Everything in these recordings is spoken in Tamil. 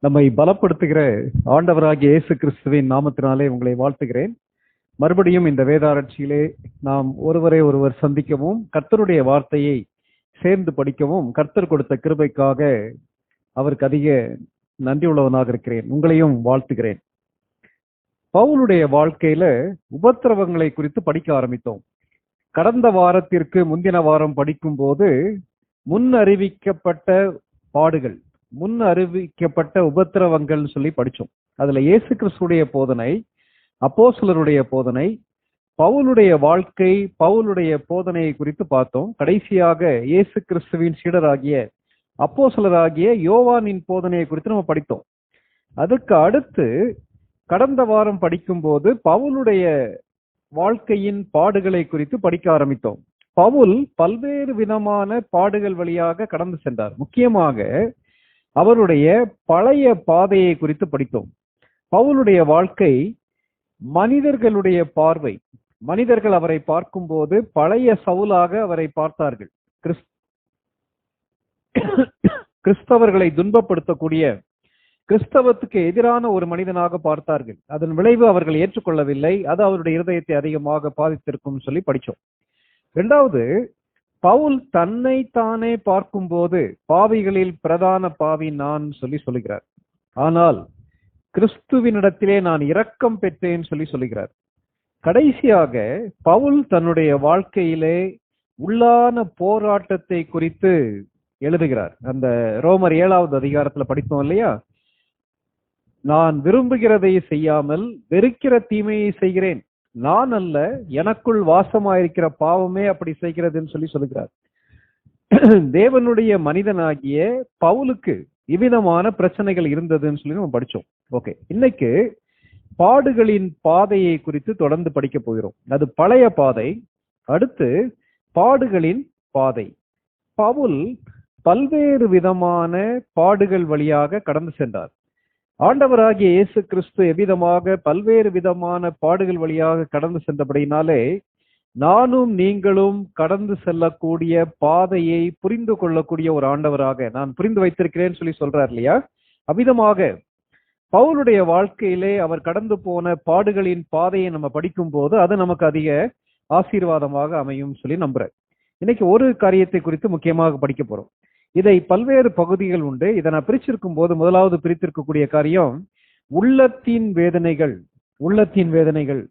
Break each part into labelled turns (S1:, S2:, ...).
S1: நம்மை பலப்படுத்துகிற ஆண்டவராகிய இயேசு கிறிஸ்துவின் நாமத்தினாலே உங்களை வாழ்த்துகிறேன். மறுபடியும் இந்த வேதாராய்ச்சியிலே நாம் ஒருவரை ஒருவர் சந்திக்கவும் கர்த்தருடைய வார்த்தையை சேர்ந்து படிக்கவும் கர்த்தர் கொடுத்த கிருபைக்காக அவருக்கு அதிக நன்றி உள்ளவனாக இருக்கிறேன். உங்களையும் வாழ்த்துகிறேன். பவுலுடைய வாழ்க்கையில உபத்திரவங்களை குறித்து படிக்க ஆரம்பித்தோம். கடந்த வாரத்திற்கு முந்தின வாரம் படிக்கும் போது முன் அறிவிக்கப்பட்ட பாடுகள், முன் அறிவிக்கப்பட்ட உபத்திரவங்கள் சொல்லி படிச்சோம். அதுல இயேசு கிறிஸ்துடைய போதனை, அப்போஸ்தலருடைய போதனை, பவுலுடைய வாழ்க்கை, பவுலுடைய போதனையை குறித்து பார்த்தோம். கடைசியாக இயேசு கிறிஸ்துவின் சீடராகிய அப்போஸ்தலராகிய யோவானின் போதனையை குறித்து நம்ம படித்தோம். அதுக்கு அடுத்து கடந்த வாரம் படிக்கும் போது பவுலுடைய வாழ்க்கையின் பாடுகளை குறித்து படிக்க ஆரம்பித்தோம். பவுல் பல்வேறு விதமான பாடுகள் வழியாக கடந்து சென்றார். முக்கியமாக அவருடைய பழைய பாதையை குறித்து படித்தோம். பவுலுடைய வாழ்க்கை மனிதர்களுடைய பார்வை, மனிதர்கள் அவரை பார்க்கும்போது பழைய சவுலாக அவரை பார்த்தார்கள். கிறிஸ்தவர்களை துன்பப்படுத்தக்கூடிய, கிறிஸ்தவத்துக்கு எதிரான ஒரு மனிதனாக பார்த்தார்கள். அதன் விளைவு அவர்கள் ஏற்றுக்கொள்ளவில்லை. அது அவருடைய இருதயத்தை அதிகமாக பாதித்திருக்கும் சொல்லி படிச்சோம். இரண்டாவது, பவுல் தன்னை தானே பார்க்கும்போது பாவிகளில் பிரதான பாவி நான் சொல்லுகிறார். ஆனால் கிறிஸ்துவினிடத்திலே நான் இரக்கம் பெற்றேன் சொல்லுகிறார். கடைசியாக பவுல் தன்னுடைய வாழ்க்கையிலே உள்ளான போராட்டத்தை குறித்து எழுதுகிறார். அந்த ரோமர் 7வது அதிகாரத்துல படித்தோம் இல்லையா? நான் விரும்புகிறதை செய்யாமல் வெறுக்கிற தீமையை செய்கிறேன், நான் அல்ல, எனக்குள் வாசமாயிருக்கிற பாவமே அப்படி செய்கிறதுன்னு சொல்லுகிறார். தேவனுடைய மனிதனாகிய பவுலுக்கு இவ்விதமான பிரச்சனைகள் இருந்ததுன்னு சொல்லி நம்ம படிச்சோம். ஓகே, இன்னைக்கு பாடுகளின் பாதையை குறித்து தொடர்ந்து படிக்க போகிறோம். அது பழைய பாதை. அடுத்து பாடுகளின் பாதை. பவுல் பல்வேறு விதமான பாடுகள் வழியாக கடந்து சென்றார். ஆண்டவராகிய இயேசு கிறிஸ்து எவ்விதமாக பல்வேறு விதமான பாடுகள் வழியாக கடந்து சென்றபடினாலே நானும் நீங்களும் கடந்து செல்லக்கூடிய பாதையை புரிந்து கொள்ளக்கூடிய ஒரு ஆண்டவராக நான் புரிந்து வைத்திருக்கிறேன் சொல்றார் இல்லையா? அவ்விதமாக பவுலுடைய வாழ்க்கையிலே அவர் கடந்து போன பாடுகளின் பாதையை நம்ம படிக்கும் போது அது நமக்கு அதிக ஆசீர்வாதமாக அமையும் சொல்லி நம்புறேன். இன்னைக்கு ஒரு காரியத்தை குறித்து முக்கியமாக படிக்க போறோம். இதை பல்வேறு பகுதிகள் உண்டு. இதை நான் பிரிச்சிருக்கும் போது முதலாவது பிரித்திருக்கக்கூடிய காரியம் உள்ளத்தின் வேதனைகள். உள்ளத்தின் வேதனைகள்.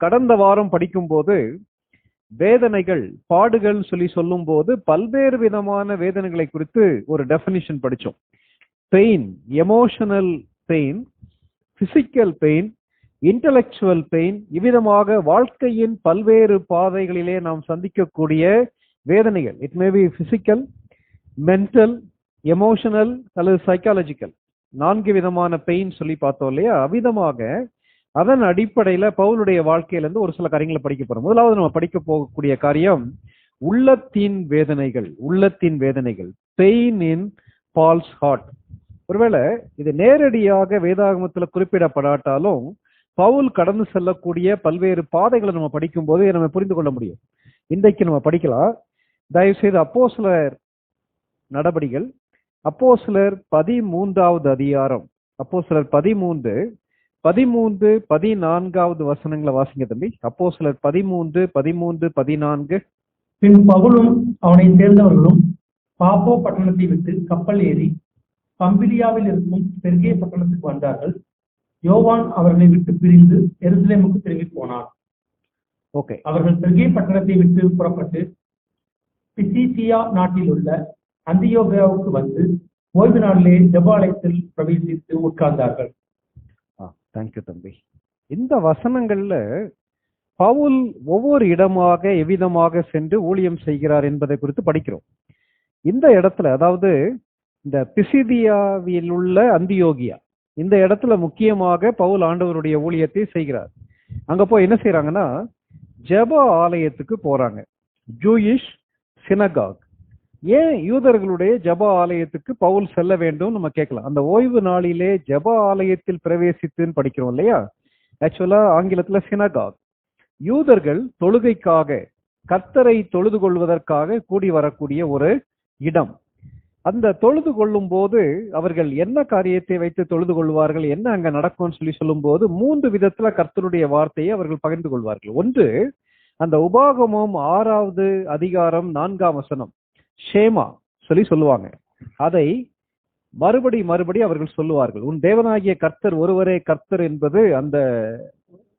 S1: கடந்த வாரம் படிக்கும் போது வேதனைகள், பாடுகள் சொல்லும் போது பல்வேறு விதமான வேதனைகளை குறித்து ஒரு டெபினிஷன் படிச்சோம். Pain, emotional pain, physical pain, intellectual pain, இவ்விதமாக வாழ்க்கையின் பல்வேறு பாதைகளிலே நாம் சந்திக்கக்கூடிய வேதனைகள். It may be physical, mental, emotional அல்லது சைக்காலஜிக்கல். 4 விதமான பெயின் சொல்லி பார்த்தோம் இல்லையா? அவ்விதமாக அதன் அடிப்படையில பவுலுடைய வாழ்க்கையிலிருந்து ஒரு சில காரியங்களை படிக்க போறோம். முதலாவது நம்ம படிக்க போகக்கூடிய காரியம் உள்ளத்தின் வேதனைகள். உள்ளத்தின் வேதனைகள், பெயின் இன் பால்ஸ் ஹார்ட். ஒருவேளை இது நேரடியாக வேதாகமத்துல குறிப்பிடப்படாட்டாலும் பவுல் கடந்து செல்லக்கூடிய பல்வேறு பாதைகளை நம்ம படிக்கும் போது நம்ம புரிந்து கொள்ள முடியும். இன்றைக்கு நம்ம படிக்கலாம். தயவு செய்து அப்போஸ்தலர் நடபடிகள், அப்போஸ்தலர் 13வது அதிகாரம், அப்போஸ்தலர் 13, 14வது வசனங்களை வாசிங்க தம்பி. அப்போஸ்தலர் 13, 14.
S2: பின் பவுலும் அவனை சேர்ந்தவர்களும் பாப்போ பட்டணத்தை விட்டு கப்பல் ஏறி பம்பிலியாவில் இருக்கும் பெர்கே பட்டணத்துக்கு வந்தார்கள். யோவான் அவர்களை விட்டு பிரிந்து எருசலேமுக்கு திரும்பி போனார்.
S1: ஓகே,
S2: அவர்கள் பெர்கே பட்டணத்தை விட்டு புறப்பட்டு பிசிசியா நாட்டில் உள்ள அந்தியோகியாவுக்கு வந்து ஓய்வு நாளிலே ஜெபாலயத்தில் பிரவேசித்து உட்கார்ந்தார்கள்.
S1: தேங்க்யூ தம்பி. இந்த வசனங்கள்ல பவுல் ஒவ்வொரு இடமாக எவ்விதமாக சென்று ஊழியம் செய்கிறார் என்பதை குறித்து படிக்கிறோம். இந்த இடத்துல, அதாவது இந்த பிசிதியாவில் உள்ள அந்தியோகியா, இந்த இடத்துல முக்கியமாக பவுல் ஆண்டவருடைய ஊழியத்தை செய்கிறார். அங்க போய் என்ன செய்யறாங்கன்னா ஜெப ஆலயத்துக்கு போறாங்க. Jewish synagogue. ஏன் யூதர்களுடைய ஜெப ஆலயத்துக்கு பவுல் செல்ல வேண்டும் நம்ம கேட்கலாம். அந்த ஓய்வு நாளிலே ஜெப ஆலயத்தில் பிரவேசித்துன்னு படிக்கிறோம் இல்லையா? ஆக்சுவலா ஆங்கிலத்துல சினகாக். யூதர்கள் தொழுகைக்காக, கர்த்தரை தொழுது கொள்வதற்காக கூடி வரக்கூடிய ஒரு இடம். அந்த தொழுது கொள்ளும் போது அவர்கள் என்ன காரியத்தை வைத்து தொழுது கொள்வார்கள், என்ன அங்க நடக்கும்னு சொல்லும் போது 3 விதத்துல கர்த்தருடைய வார்த்தையை அவர்கள் பகிர்ந்து கொள்வார்கள். ஒன்று, அந்த உபாகமம் 6வது அதிகாரம் 4ஆம் வசனம் ஷேமா சொல்லுவாங்க. அதை மறுபடி அவர்கள் சொல்லுவார்கள். உன் தேவனாகிய கர்த்தர் ஒருவரே கர்த்தர் என்பது அந்த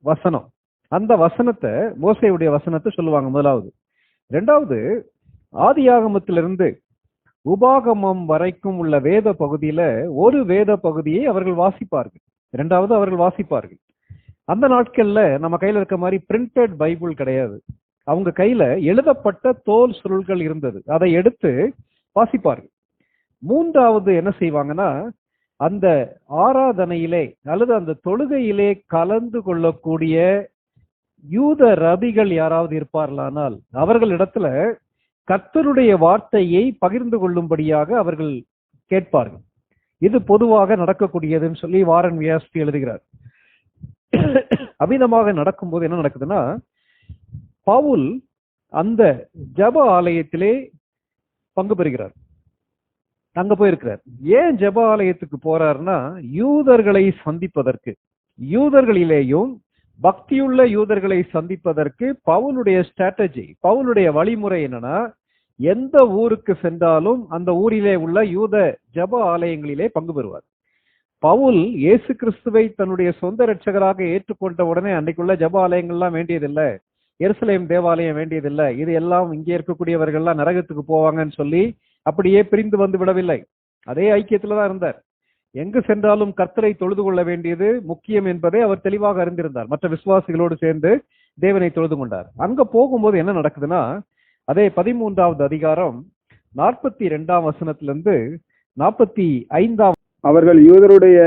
S1: வசனம். அந்த வசனத்தை, மோசேயுடைய வசனத்தை சொல்லுவாங்க முதலாவது. இரண்டாவது, ஆதியாகமத்திலிருந்து உபாகமம் வரைக்கும் உள்ள வேத பகுதியில ஒரு வேத பகுதியை அவர்கள் வாசிப்பார்கள். இரண்டாவது அவர்கள் வாசிப்பார்கள். அந்த நாட்கள்ல நம்ம கையில இருக்க மாதிரி பிரிண்டட் பைபிள் கிடையாது. அவங்க கையில எழுதப்பட்ட தோல் சுருள்கள் இருந்தது. அதை எடுத்து வாசிப்பார்கள். மூன்றாவது என்ன செய்வாங்கன்னா, அந்த ஆராதனையிலே அல்லது அந்த தொழுகையிலே கலந்து கொள்ளக்கூடிய யூத ரபிகள் யாராவது இருப்பார்களானால் அவர்களிடத்துல கர்த்தருடைய வார்த்தையை பகிர்ந்து கொள்ளும்படியாக அவர்கள் கேட்பார்கள். இது பொதுவாக நடக்கக்கூடியதுன்னு சொல்லி வாரன் வியாஸ்தி எழுதுகிறார். அமிதமாக நடக்கும்போது என்ன நடக்குதுன்னா, பவுல் அந்த ஜப ஆலயத்திலே பங்கு பெறுகிறார். அங்க போயிருக்கிறார். ஏன் ஜப ஆலயத்துக்கு போறாருன்னா, யூதர்களை சந்திப்பதற்கு, யூதர்களிலேயும் பக்தியுள்ள யூதர்களை சந்திப்பதற்கு பவுலுடைய ஸ்ட்ராட்டஜி, பவுலுடைய வழிமுறை என்னன்னா, எந்த ஊருக்கு சென்றாலும் அந்த ஊரிலே உள்ள யூத ஜப ஆலயங்களிலே பங்கு பெறுவார். பவுல் இயேசு கிறிஸ்துவை தன்னுடைய சொந்த இரட்சகராக ஏற்றுக்கொண்ட உடனே அன்னைக்குள்ள ஜப ஆலயங்கள்லாம் வேண்டியதில்லை, எருசலேம் தேவாலயம் வேண்டியதில்லை, இது எல்லாம் இங்கே இருக்கக்கூடியவர்கள்லாம் நரகத்துக்கு போவாங்கன்னு சொல்லி அப்படியே பிரிந்து வந்து விடவில்லை. அதே ஐக்கியத்துலதான் இருந்தார். எங்கு சென்றாலும் கர்த்தரை தொழுது கொள்ள வேண்டியது முக்கியம் என்பதை அவர் தெளிவாக அறிந்திருந்தார். மற்ற விசுவாசிகளோடு சேர்ந்து தேவனை தொழுது கொண்டார். அங்க போகும்போது என்ன நடக்குதுன்னா, அதே 13வது அதிகாரம் 42ஆம் வசனத்திலிருந்து 45ஆம்
S3: அவர்கள் யூதருடைய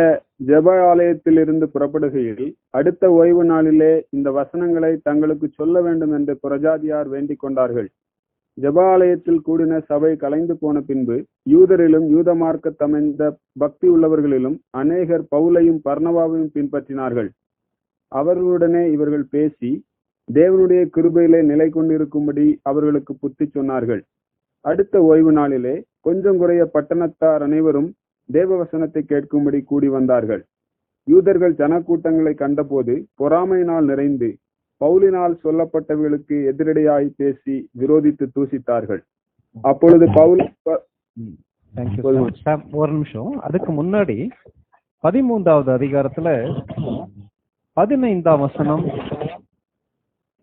S3: ஜெப ஆலயத்திலிருந்து புறப்படுகையில் அடுத்த ஓய்வு நாளிலே இந்த வசனங்களை தங்களுக்கு சொல்ல வேண்டும் என்று புறஜாதியார் வேண்டிக் கொண்டார்கள். ஜெபாலயத்தில் கூடின சபை கலைந்து போன பின்பு யூதரிலும் யூத மார்க்கத்தமைந்த பக்தி உள்ளவர்களிலும் அநேகர் பவுலையும் பர்னபாவையும் பின்பற்றினார்கள். அவர்களுடனே இவர்கள் பேசி தேவனுடைய கிருபையிலே நிலை கொண்டிருக்கும்படி அவர்களுக்கு புத்தி சொன்னார்கள். அடுத்த ஓய்வு நாளிலே கொஞ்சம் குறைய பட்டணத்தார் அனைவரும் தேவவசனத்தை கேட்கும்படி கூடி வந்தார்கள். யூதர்கள் ஜனக்கூட்டங்களை கண்டபோது பொறாமையினால் நிறைந்து பவுலினால் சொல்லப்பட்டவர்களுக்கு எதிரடையாய் பேசி விரோதித்து தூசித்தார்கள். அப்பொழுது பவுல்
S1: ஒரு நிமிஷம், அதுக்கு முன்னாடி 13வது அதிகாரத்துல 15ஆம் வசனம்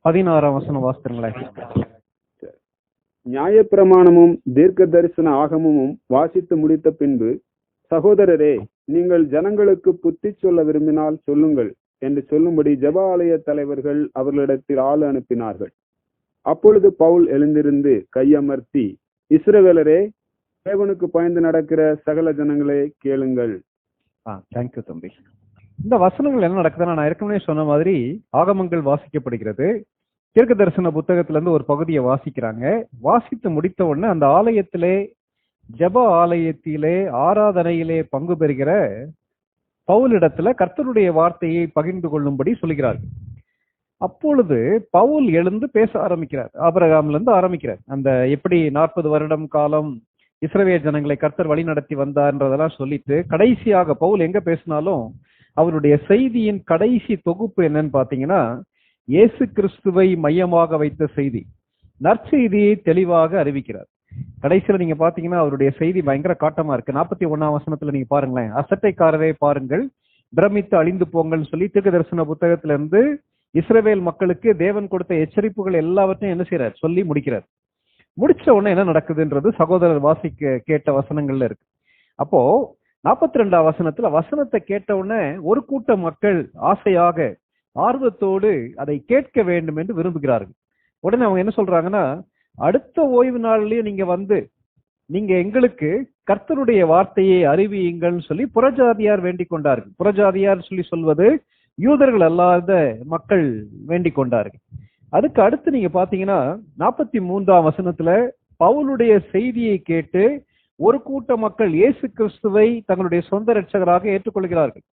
S1: 16ஆம் வசனம் வாசித்துங்களேன்.
S3: நியாயப்பிரமாணமும் தீர்க்க தரிசன ஆகமும் வாசித்து முடித்த பின்பு, சகோதரரே, நீங்கள் ஜனங்களுக்கு புத்தி சொல்ல விரும்பினால் சொல்லுங்கள் என்று சொல்லும்படி ஜெப ஆலய தலைவர்கள் அவர்களிடத்தில் ஆள் அனுப்பினார்கள். அப்பொழுது பவுல் எழுந்திருந்து கையமர்த்தி, இஸ்ரவேலரே, தேவனுக்கு பயந்து நடக்கிற சகல ஜனங்களே கேளுங்கள்.
S1: தேங்க்யூ தம்பி. இந்த வசனங்கள் என்ன நடக்குதுன்னா, நான் ஏற்கனவே சொன்ன மாதிரி ஆகமங்கள் வாசிக்கப்படுகிறது. தீர்க்க தரிசன புத்தகத்துல இருந்து ஒரு பகுதியை வாசிக்கிறாங்க. வாசித்து முடித்த உடனே அந்த ஆலயத்திலே, ஜெப ஆலயத்திலே ஆராதனையிலே பங்கு பெறுகிற பவுலிடத்துல கர்த்தருடைய வார்த்தையை பகிர்ந்து கொள்ளும்படி சொல்கிறார்கள். அப்பொழுது பவுல் எழுந்து பேச ஆரம்பிக்கிறார். ஆபிரகாம்ல இருந்து ஆரம்பிக்கிறார். அந்த எப்படி 40 வருடம் காலம் இஸ்ரவேல் ஜனங்களை கர்த்தர் வழி நடத்தி வந்தார்ன்றதெல்லாம் சொல்லிட்டு கடைசியாக பவுல் எங்க பேசினாலும் அவருடைய செய்தியின் கடைசி தொகுப்பு என்னன்னு பாத்தீங்கன்னா, இயேசு கிறிஸ்துவை மையமாக வைத்த செய்தி, நற்செய்தியை தெளிவாக அறிவிக்கிறார். கடைசியில நீங்க பாத்தீங்கன்னா அவருடைய செய்தி பயங்கர காட்டமா இருக்கு. 41ஆம் வசனத்துல நீங்க பாருங்களேன், அசட்டைக்காரரை பாருங்கள், பிரமித்து அழிந்து போங்கள்னு சொல்லி தீர்க்க தரிசன புத்தகத்துல இருந்து இஸ்ரவேல் மக்களுக்கு தேவன் கொடுத்த எச்சரிப்புகள் எல்லாவற்றையும் என்ன செய்யறார், சொல்லி முடிக்கிறார். முடிச்ச உடனே என்ன நடக்குதுன்றது சகோதரர் வாசிக்க கேட்ட வசனங்கள்ல இருக்கு. அப்போ 42ஆம் வசனத்துல வசனத்தை கேட்ட உடனே ஒரு கூட்ட மக்கள் ஆசையாக ஆர்வத்தோடு அதை கேட்க வேண்டும் என்று விரும்புகிறார்கள். உடனே அவங்க என்ன சொல்றாங்கன்னா, அடுத்த ஓய்வு நாள்லயும் நீங்க வந்து நீங்க எங்களுக்கு கர்த்தருடைய வார்த்தையை அறிவியுங்கள்னு சொல்லி புறஜாதியார் வேண்டிக் கொண்டார்கள். புறஜாதியார் சொல்லி சொல்வது யூதர்கள் அல்லாத மக்கள் வேண்டிக் கொண்டார்கள். அதுக்கு அடுத்து நீங்க பாத்தீங்கன்னா 43ஆம் வசனத்துல பவுலுடைய செய்தியை கேட்டு ஒரு கூட்ட மக்கள் இயேசு கிறிஸ்துவை தங்களுடைய சொந்த இரட்சகராக ஏற்றுக்கொள்கிறார்கள்.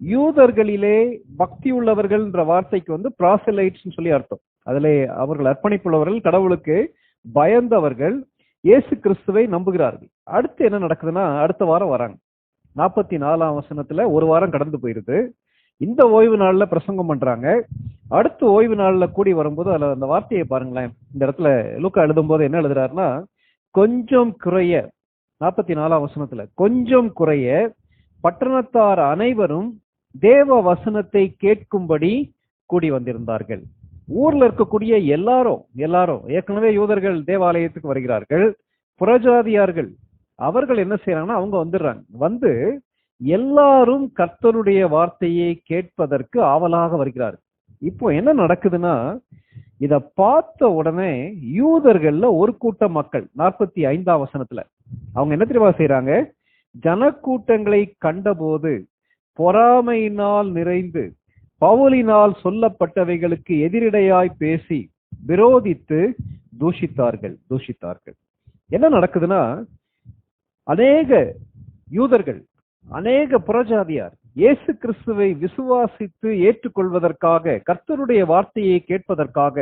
S1: யூதர்களிலே பக்தி உள்ளவர்கள் என்ற வார்த்தைக்கு வந்து ப்ராசலைட்ஸ் சொல்லி அர்த்தம். அதிலே அவர்கள் அர்ப்பணிப்புள்ளவர்கள், கடவுளுக்கு பயந்தவர்கள், இயேசு கிறிஸ்துவை நம்புகிறார்கள். அடுத்து என்ன நடக்குதுன்னா, அடுத்த வாரம் வராங்க. 44ஆம் வசனத்துல ஒரு வாரம் கடந்து போயிருது. இந்த ஓய்வு நாள்ல பிரசங்கம் பண்றாங்க. அடுத்த ஓய்வு நாள்ல கூடி வரும்போது அதுல அந்த வார்த்தையை பாருங்களேன். இந்த இடத்துல லூக்கா எழுதும் போது என்ன எழுதுறாருன்னா, கொஞ்சம் குறைய, 44ஆம் வசனத்துல கொஞ்சம் குறைய பட்டணத்தார் அனைவரும் தேவ வசனத்தை கேட்கும்படி கூடி வந்திருந்தார்கள். ஊர்ல இருக்கக்கூடிய எல்லாரும் ஏற்கனவே யூதர்கள் தேவாலயத்துக்கு வருகிறார்கள். புறஜாதியார்கள் அவர்கள் என்ன செய்யறாங்கன்னா, அவங்க வந்துடுறாங்க. வந்து எல்லாரும் கர்த்தருடைய வார்த்தையை கேட்பதற்கு ஆவலாக வருகிறார்கள். இப்போ என்ன நடக்குதுன்னா, இத பார்த்த உடனே யூதர்கள்ல ஒரு கூட்ட மக்கள் 45ஆம் வசனத்துல அவங்க என்ன தெரியுமா செய்யறாங்க, ஜனக்கூட்டங்களை கண்டபோது பொறாமையினால் நிறைந்து பவுலினால் சொல்லப்பட்டவைகளுக்கு எதிரிடையாய் பேசி விரோதித்து தூஷித்தார்கள். என்ன நடக்குதுன்னா, அநேக யூதர்கள், அநேக புறஜாதியார் இயேசு கிறிஸ்துவை விசுவாசித்து ஏற்றுக்கொள்வதற்காக, கர்த்தருடைய வார்த்தையை கேட்பதற்காக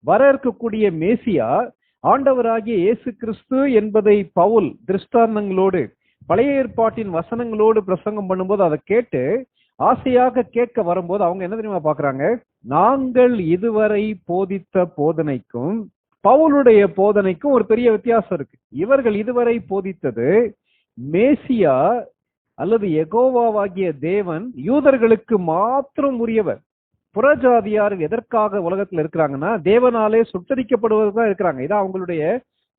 S1: வர இருக்கக்கூடிய மேசியா ஆண்டவராகிய இயேசு கிறிஸ்து என்பதை பவுல் திருஷ்டாந்தங்களோடு பழைய ஏற்பாட்டின் வசனங்களோடு பிரசங்கம் பண்ணும்போது அதை கேட்டு ஆசையாக கேட்க வரும்போது அவங்க என்ன தெரியுமா பாக்குறாங்க, நாங்கள் இதுவரை போதித்த போதனைக்கும் பவுலுடைய போதனைக்கும் ஒரு பெரிய வித்தியாசம் இருக்கு. இவர்கள் இதுவரை போதித்தது மேசியா அல்லது யெகோவாவாகிய தேவன் யூதர்களுக்கு மாத்திரம் உரியவர். புறஜாதியார் எதற்காக உலகத்துல இருக்கிறாங்கன்னா, தேவனாலே சுட்டரிக்கப்படுவதுதான் இருக்கிறாங்க. இதான் அவங்களுடைய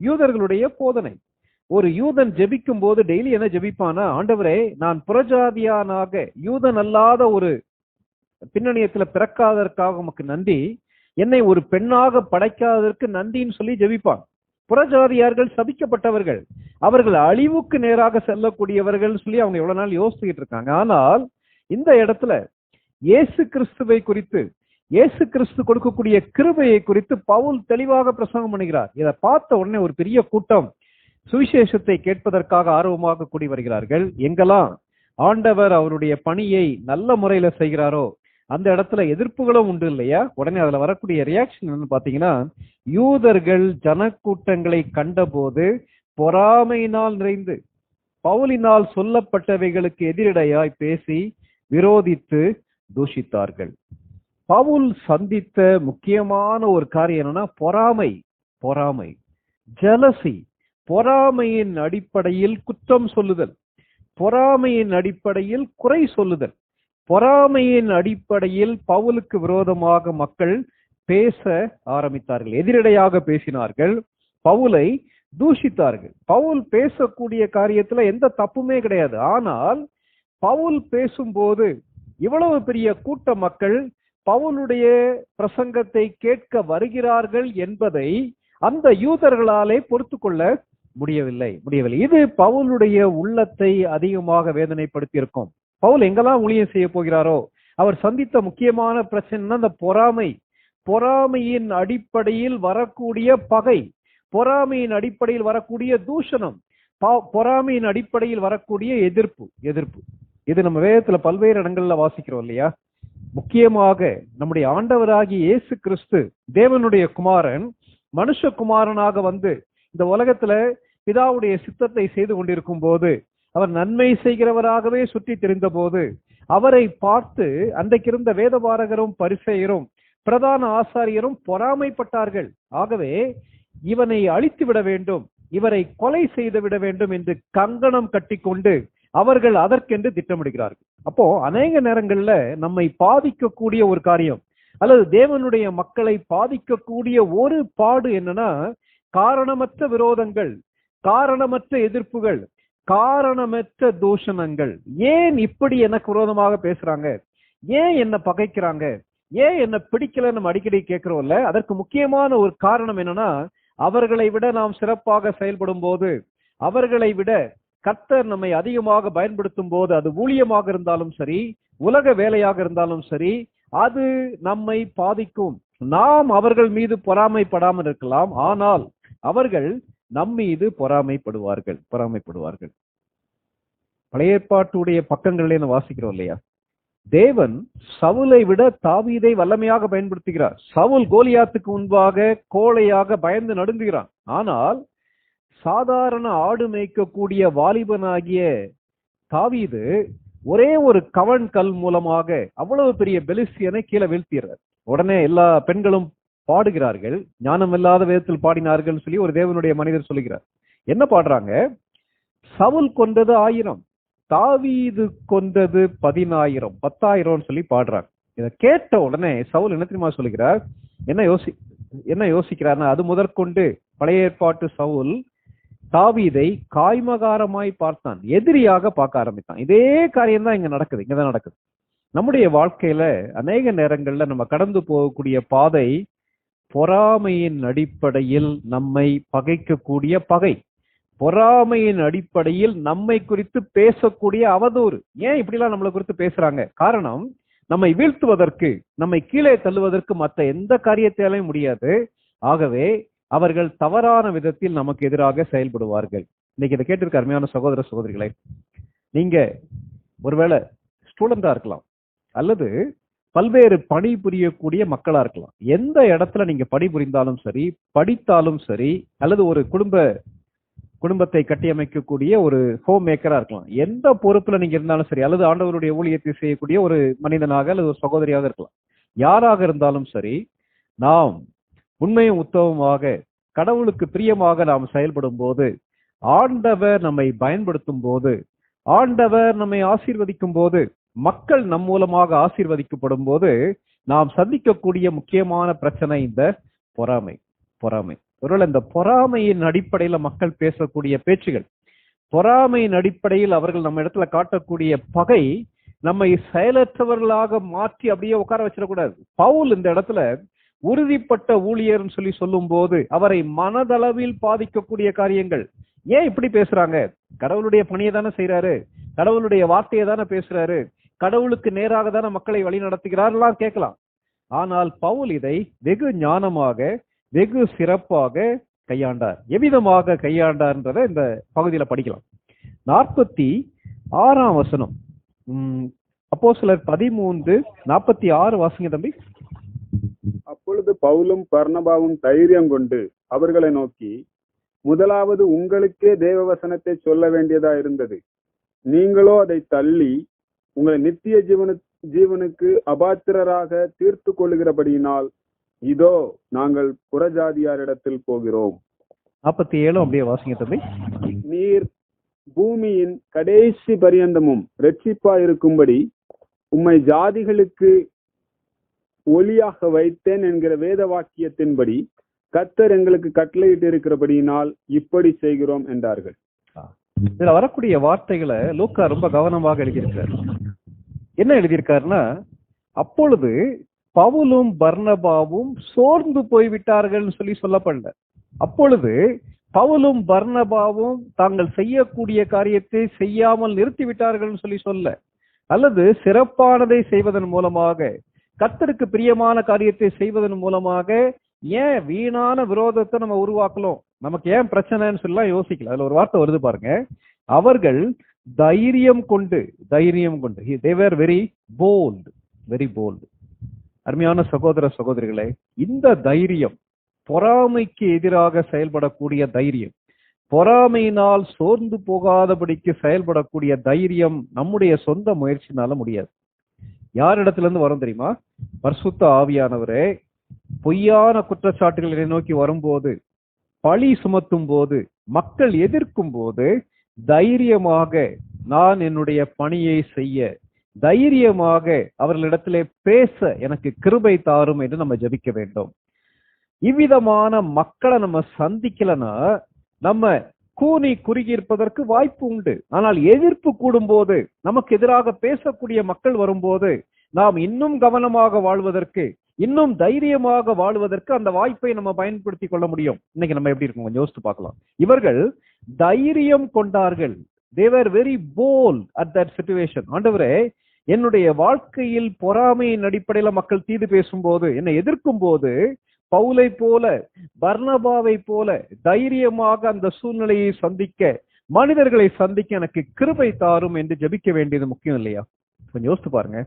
S1: யூதர்களுடைய போதனை. ஒரு யூதன் ஜெபிக்கும் போது டெய்லி என்ன ஜெபிப்பானா, ஆண்டவரே நான் புறஜாதியானாக யூதன் அல்லாத ஒரு பின்னணியத்துல பிறக்காததற்காக உமக்கு நன்றி, என்னை ஒரு பெண்ணாக படைக்காததற்கு நன்றின்னு சொல்லி ஜெபிப்பான். புறஜாதியார்கள் சபிக்கப்பட்டவர்கள், அவர்கள் அழிவுக்கு நேராக செல்லக்கூடியவர்கள் சொல்லி அவங்க எவ்வளவு நாள் யோசிச்சுக்கிட்டு இருக்காங்க. ஆனால் இந்த இடத்துல இயேசு கிறிஸ்துவை குறித்து, இயேசு கிறிஸ்து கொடுக்கக்கூடிய கிருபையை குறித்து பவுல் தெளிவாக பிரசங்கம் பண்ணுகிறார். இதை பார்த்த உடனே ஒரு பெரிய கூட்டம் சுவிசேஷத்தை கேட்பதற்காக ஆர்வமாக கூடி வருகிறார்கள். எங்கெல்லாம் ஆண்டவர் அவருடைய பணியை நல்ல முறையில செய்கிறாரோ அந்த இடத்துல எதிர்ப்புகளும் உண்டு இல்லையா? உடனே அதுல வரக்கூடிய ரியாக்ஷன் என்னன்னு பாத்தீங்கன்னா, யூதர்கள் ஜனக்கூட்டங்களை கண்டபோது பொறாமையினால் நிறைந்து பவுலினால் சொல்லப்பட்டவைகளுக்கு எதிரிடையாய் பேசி விரோதித்து தூஷித்தார்கள். பவுல் சந்தித்த முக்கியமான ஒரு காரியம் என்னன்னா, பொறாமை, ஜலசி. பொறாமையின் அடிப்படையில் குற்றம் சொல்லுதல், பொறாமையின் அடிப்படையில் குறை சொல்லுதல், பொறாமையின் அடிப்படையில் பவுலுக்கு விரோதமாக மக்கள் பேச ஆரம்பித்தார்கள், எதிரடையாக பேசினார்கள், பவுலை தூஷித்தார்கள். பவுல் பேசக்கூடிய காரியத்துல எந்த தப்புமே கிடையாது. ஆனால் பவுல் பேசும்போது இவ்வளவு பெரிய கூட்ட மக்கள் பவுலுடைய பிரசங்கத்தை கேட்க வருகிறார்கள் என்பதை அந்த யூதர்களாலே பொறுத்து கொள்ள முடியவில்லை. இது பவுலுடைய உள்ளத்தை அதிகமாக வேதனைப்படுத்தி இருக்கும். பவுல் எங்கெல்லாம் ஊழியம் செய்ய போகிறாரோ அவர் சந்தித்த முக்கியமான பிரச்சனை அந்த பொறாமையின் அடிப்படையில் வரக்கூடிய பகை, பொறாமையின் அடிப்படையில் வரக்கூடிய தூஷணம், பொறாமையின் அடிப்படையில் வரக்கூடிய எதிர்ப்பு. இது நம்ம வேதத்துல பல்வேறு இடங்கள்ல வாசிக்கிறோம் இல்லையா? முக்கியமாக நம்முடைய ஆண்டவராகிய இயேசு கிறிஸ்து தேவனுடைய குமாரன் மனுஷகுமாரனாக வந்து இந்த உலகத்துல பிதாவுடைய சித்தத்தை செய்து கொண்டிருக்கும் போது, அவர் நன்மை செய்கிறவராகவே சுற்றி தெரிந்த போது அவரை பார்த்து அன்றைக்கு இருந்த வேதபாரகரும் பரிசேயரும் பிரதான ஆசாரியரும் பொறாமைப்பட்டார்கள். ஆகவே இவனை அழித்து விட வேண்டும், இவரை கொலை செய்து விட வேண்டும் என்று கங்கணம் கட்டிக்கொண்டு அவர்கள் அதற்கென்று திட்டமிடுகிறார்கள். அப்போ அநேக நேரங்கள்ல நம்மை பாதிக்கக்கூடிய ஒரு காரியம் அல்லது தேவனுடைய மக்களை பாதிக்கக்கூடிய ஒரு பாடு என்னன்னா, காரணமற்ற விரோதங்கள், காரணமற்ற எதிர்ப்புகள், காரணமற்ற தூஷணங்கள். ஏன் இப்படி எனக்கு விரோதமாக பேசுறாங்க, ஏன் என்ன பகைக்கிறாங்க, ஏன் என்ன பிடிக்கல, நம்ம அடிக்கடி கேட்கிறோம்ல. அதற்கு முக்கியமான ஒரு காரணம் என்னன்னா, அவர்களை விட நாம் சிறப்பாக செயல்படும் போது, அவர்களை விட கர்த்தர் நம்மை அதிகமாக பயன்படுத்தும் போது, அது ஊழியமாக இருந்தாலும் சரி, உலக வேலையாக இருந்தாலும் சரி, அது நம்மை பாதிக்கும். நாம் அவர்கள் மீது பொறாமைப்படாமல் இருக்கலாம், ஆனால் அவர்கள் நம் மீது பொறாமைப்படுவார்கள். பழைய ஏற்பாட்டுடைய பக்கங்களிலே வாசிக்கிறோம் இல்லையா? தேவன் சவுலை விட தாவீதை வல்லமையாக பயன்படுத்துகிறார். சவுல் கோலியாத்துக்கு முன்பாக கோழையாக பயந்து நடுங்குகிறான். ஆனால் சாதாரண ஆடு மேய்க்கக்கூடிய வாலிபனாகிய தாவீது ஒரே ஒரு கவன் கல் மூலமாக அவ்வளவு பெரிய பெலிஸ்தியனை கீழே வீழ்த்திடுறார். உடனே எல்லா பெண்களும் பாடுகிறார்கள். ஞானம் இல்லாத விதத்தில் பாடினார்கள் சொல்லி ஒரு தேவனுடைய மனிதர் சொல்லுகிறார். என்ன பாடுறாங்க? சவுல் கொண்டது 1000, தாவீது கொண்டது 10,000, 10,000 சொல்லி பாடுறாங்க. இதை கேட்ட உடனே சவுல் என்ன தெரியுமா சொல்லுகிறார்? என்ன யோசிக்கிறார்னா, அது முதற்கொண்டு பழைய ஏற்பாட்டு சவுல் தாவீதை காய்மகாரமாய் பார்த்தான், எதிரியாக பார்க்க ஆரம்பித்தான். இதே காரியம் தான் இங்கதான் நடக்குது. நம்முடைய வாழ்க்கையில அநேக நேரங்கள்ல நம்ம கடந்து போகக்கூடிய பாதை பொறாமையின் அடிப்படையில் நம்மை பகைக்கக்கூடிய பகை, பொறாமையின் அடிப்படையில் நம்மை குறித்து பேசக்கூடிய அவதூறு. ஏன் இப்படிலாம் நம்மளை குறித்து பேசுறாங்க? காரணம், நம்மை வீழ்த்துவதற்கு, நம்மை கீழே தள்ளுவதற்கு மற்ற எந்த காரியத்தாலையும் முடியாது. ஆகவே அவர்கள் தவறான விதத்தில் நமக்கு எதிராக செயல்படுவார்கள். இன்னைக்கு இதை கேட்டிருக்க அருமையான சகோதர சகோதரிகளை, நீங்க ஒருவேளை ஸ்டூடெண்டா இருக்கலாம், அல்லது பல்வேறு பணி புரியக்கூடிய மக்களா இருக்கலாம். எந்த இடத்துல நீங்க பணிபுரிந்தாலும் சரி, படித்தாலும் சரி, அல்லது ஒரு குடும்பத்தை கட்டியமைக்கக்கூடிய ஒரு ஹோம் மேக்கரா இருக்கலாம். எந்த பொறுப்புல நீங்க இருந்தாலும் சரி, அல்லது ஆண்டவருடைய ஊழியத்தை செய்யக்கூடிய ஒரு மனிதனாக அல்லது ஒரு சகோதரியாக இருக்கலாம். யாராக இருந்தாலும் சரி, நாம் உண்மையும் உத்தமமாக கடவுளுக்கு பிரியமாக நாம் செயல்படும் போது, ஆண்டவர் நம்மை பயன்படுத்தும் போது, ஆண்டவர் நம்மை ஆசீர்வதிக்கும் போது, மக்கள் நம் மூலமாக ஆசீர்வதிக்கப்படும் போது நாம் சந்திக்கக்கூடிய முக்கியமான பிரச்சனை இந்த பொறாமை. ஒருவேளை இந்த பொறாமையின் அடிப்படையில மக்கள் பேசக்கூடிய பேச்சுகள், பொறாமையின் அடிப்படையில் அவர்கள் நம்ம இடத்துல காட்டக்கூடிய பகை நம்மை செயலற்றவர்களாக மாற்றி அப்படியே உட்கார வச்சிடக்கூடாது. பவுல் இந்த இடத்துல உறுதிப்பட்ட ஊழியர்னு சொல்லி சொல்லும் போது அவரை மனதளவில் பாதிக்கக்கூடிய காரியங்கள். ஏன் இப்படி பேசுறாங்க? கடவுளுடைய பணியை தானே செய்யறாரு, கடவுளுடைய வார்த்தையை தானே பேசுறாரு, கடவுளுக்கு நேராக தானே மக்களை வழி நடத்துகிறார்லாம் கேட்கலாம். ஆனால் பவுல் இதை வெகு ஞானமாக, வெகு சிறப்பாக கையாண்டார். எவ்விதமாக கையாண்டார்ன்றதை இந்த பகுதியில படிக்கலாம். 46ஆம் வசனம், அப்போஸ்தலர் 13:46 வாசிங்க தம்பி.
S3: அப்பொழுது பவுலும் பர்னபாவும் தைரியம் கொண்டு அவர்களை நோக்கி, முதலாவது உங்களுக்கே தேவவசனத்தை சொல்ல வேண்டியதா இருந்தது, நீங்களோ அதை தள்ளி உங்களை நித்திய ஜீவனுக்கு அபாத்திரராக தீர்த்து கொள்ளுகிறபடியினால் இதோ நாங்கள் புறஜாதியாரிடத்தில் போகிறோம்.
S1: 47 அப்படியே வாசிங்க தம்பி.
S3: நீர் பூமியின் கடைசி பரியந்தமும் இரட்சிப்பா இருக்கும்படி உம்மை ஜாதிகளுக்கு ஒளியாக வைத்தேன் என்கிற வேத வாக்கியத்தின்படி கர்த்தர் எங்களுக்கு கட்டளையிட்டு இருக்கிறபடியினால் இப்படி செய்கிறோம் என்றார்கள்.
S1: இதுல வரக்கூடிய வார்த்தைகளை லூக்கா ரொம்ப கவனமாக எழுதியிருக்காரு. என்ன எழுதியிருக்காருன்னா, அப்பொழுது பவுலும் பர்னபாவும் சோர்ந்து போய்விட்டார்கள் சொல்லி சொல்லப்படல. அப்பொழுது பவுலும் பர்னபாவும் தாங்கள் செய்யக்கூடிய காரியத்தை செய்யாமல் நிறுத்திவிட்டார்கள் சொல்லி சொல்ல, அல்லது சிறப்பானதை செய்வதன் மூலமாக, கர்த்தருக்கு பிரியமான காரியத்தை செய்வதன் மூலமாக ஏன் வீணான விரோதத்தை நம்ம உருவாக்கலாம், நமக்கு ஏன் பிரச்சனைன்னு சொல்லலாம் யோசிக்கல. அதுல ஒரு வார்த்தை வருது பாருங்க, அவர்கள் தைரியம் கொண்டு they were very bold. அருமையான சகோதர சகோதரிகளே, இந்த தைரியம், பொறாமைக்கு எதிராக செயல்படக்கூடிய தைரியம், பொறாமையினால் சோர்ந்து போகாதபடிக்கு செயல்படக்கூடிய தைரியம் நம்முடைய சொந்த முயற்சினால முடியாது. யாரிடத்துல இருந்து வரும் தெரியுமா? பரிசுத்த ஆவியானவரே பொய்யான குற்றச்சாட்டுகளை நோக்கி வரும்போது, பழி சுமத்தும் போது, மக்கள் எதிர்க்கும் போது தைரியமாக நான் என்னுடைய பணியை செய்ய, தைரியமாக அவர்களிடத்திலே பேச எனக்கு கிருபை தாரும் என்று நம்ம ஜெபிக்க வேண்டும். இவ்விதமான மக்களை நம்ம சந்திக்கலன்னா நம்ம கூனி குறுகி இருப்பதற்கு வாய்ப்பு உண்டு. ஆனால் எதிர்ப்பு கூடும் போது, நமக்கு எதிராக பேசக்கூடிய மக்கள் வரும்போது நாம் இன்னும் கவனமாக வாழ்வதற்கு, இன்னும் தைரியமாக வாழ்வதற்கு அந்த வாய்ப்பை நம்ம பயன்படுத்தி கொள்ள முடியும். இன்னைக்கு நம்ம எப்படி இருக்கோம் கொஞ்சம் யோசித்து பார்க்கலாம். இவர்கள் தைரியம் கொண்டார்கள். they were very bold at that situation. ஆண்டவரே, என்னுடைய வாழ்க்கையில் பொறாமையின் அடிப்படையில மக்கள் தீது பேசும்போது, என்னை எதிர்க்கும் போது பவுலை போல, பர்னபாவை போல தைரியமாக அந்த சூழ்நிலையை சந்திக்க, மனிதர்களை சந்திக்க எனக்கு கிருபை தாரும் என்று ஜெபிக்க வேண்டியது முக்கியம் இல்லையா? கொஞ்சம் யோசித்து பாருங்க.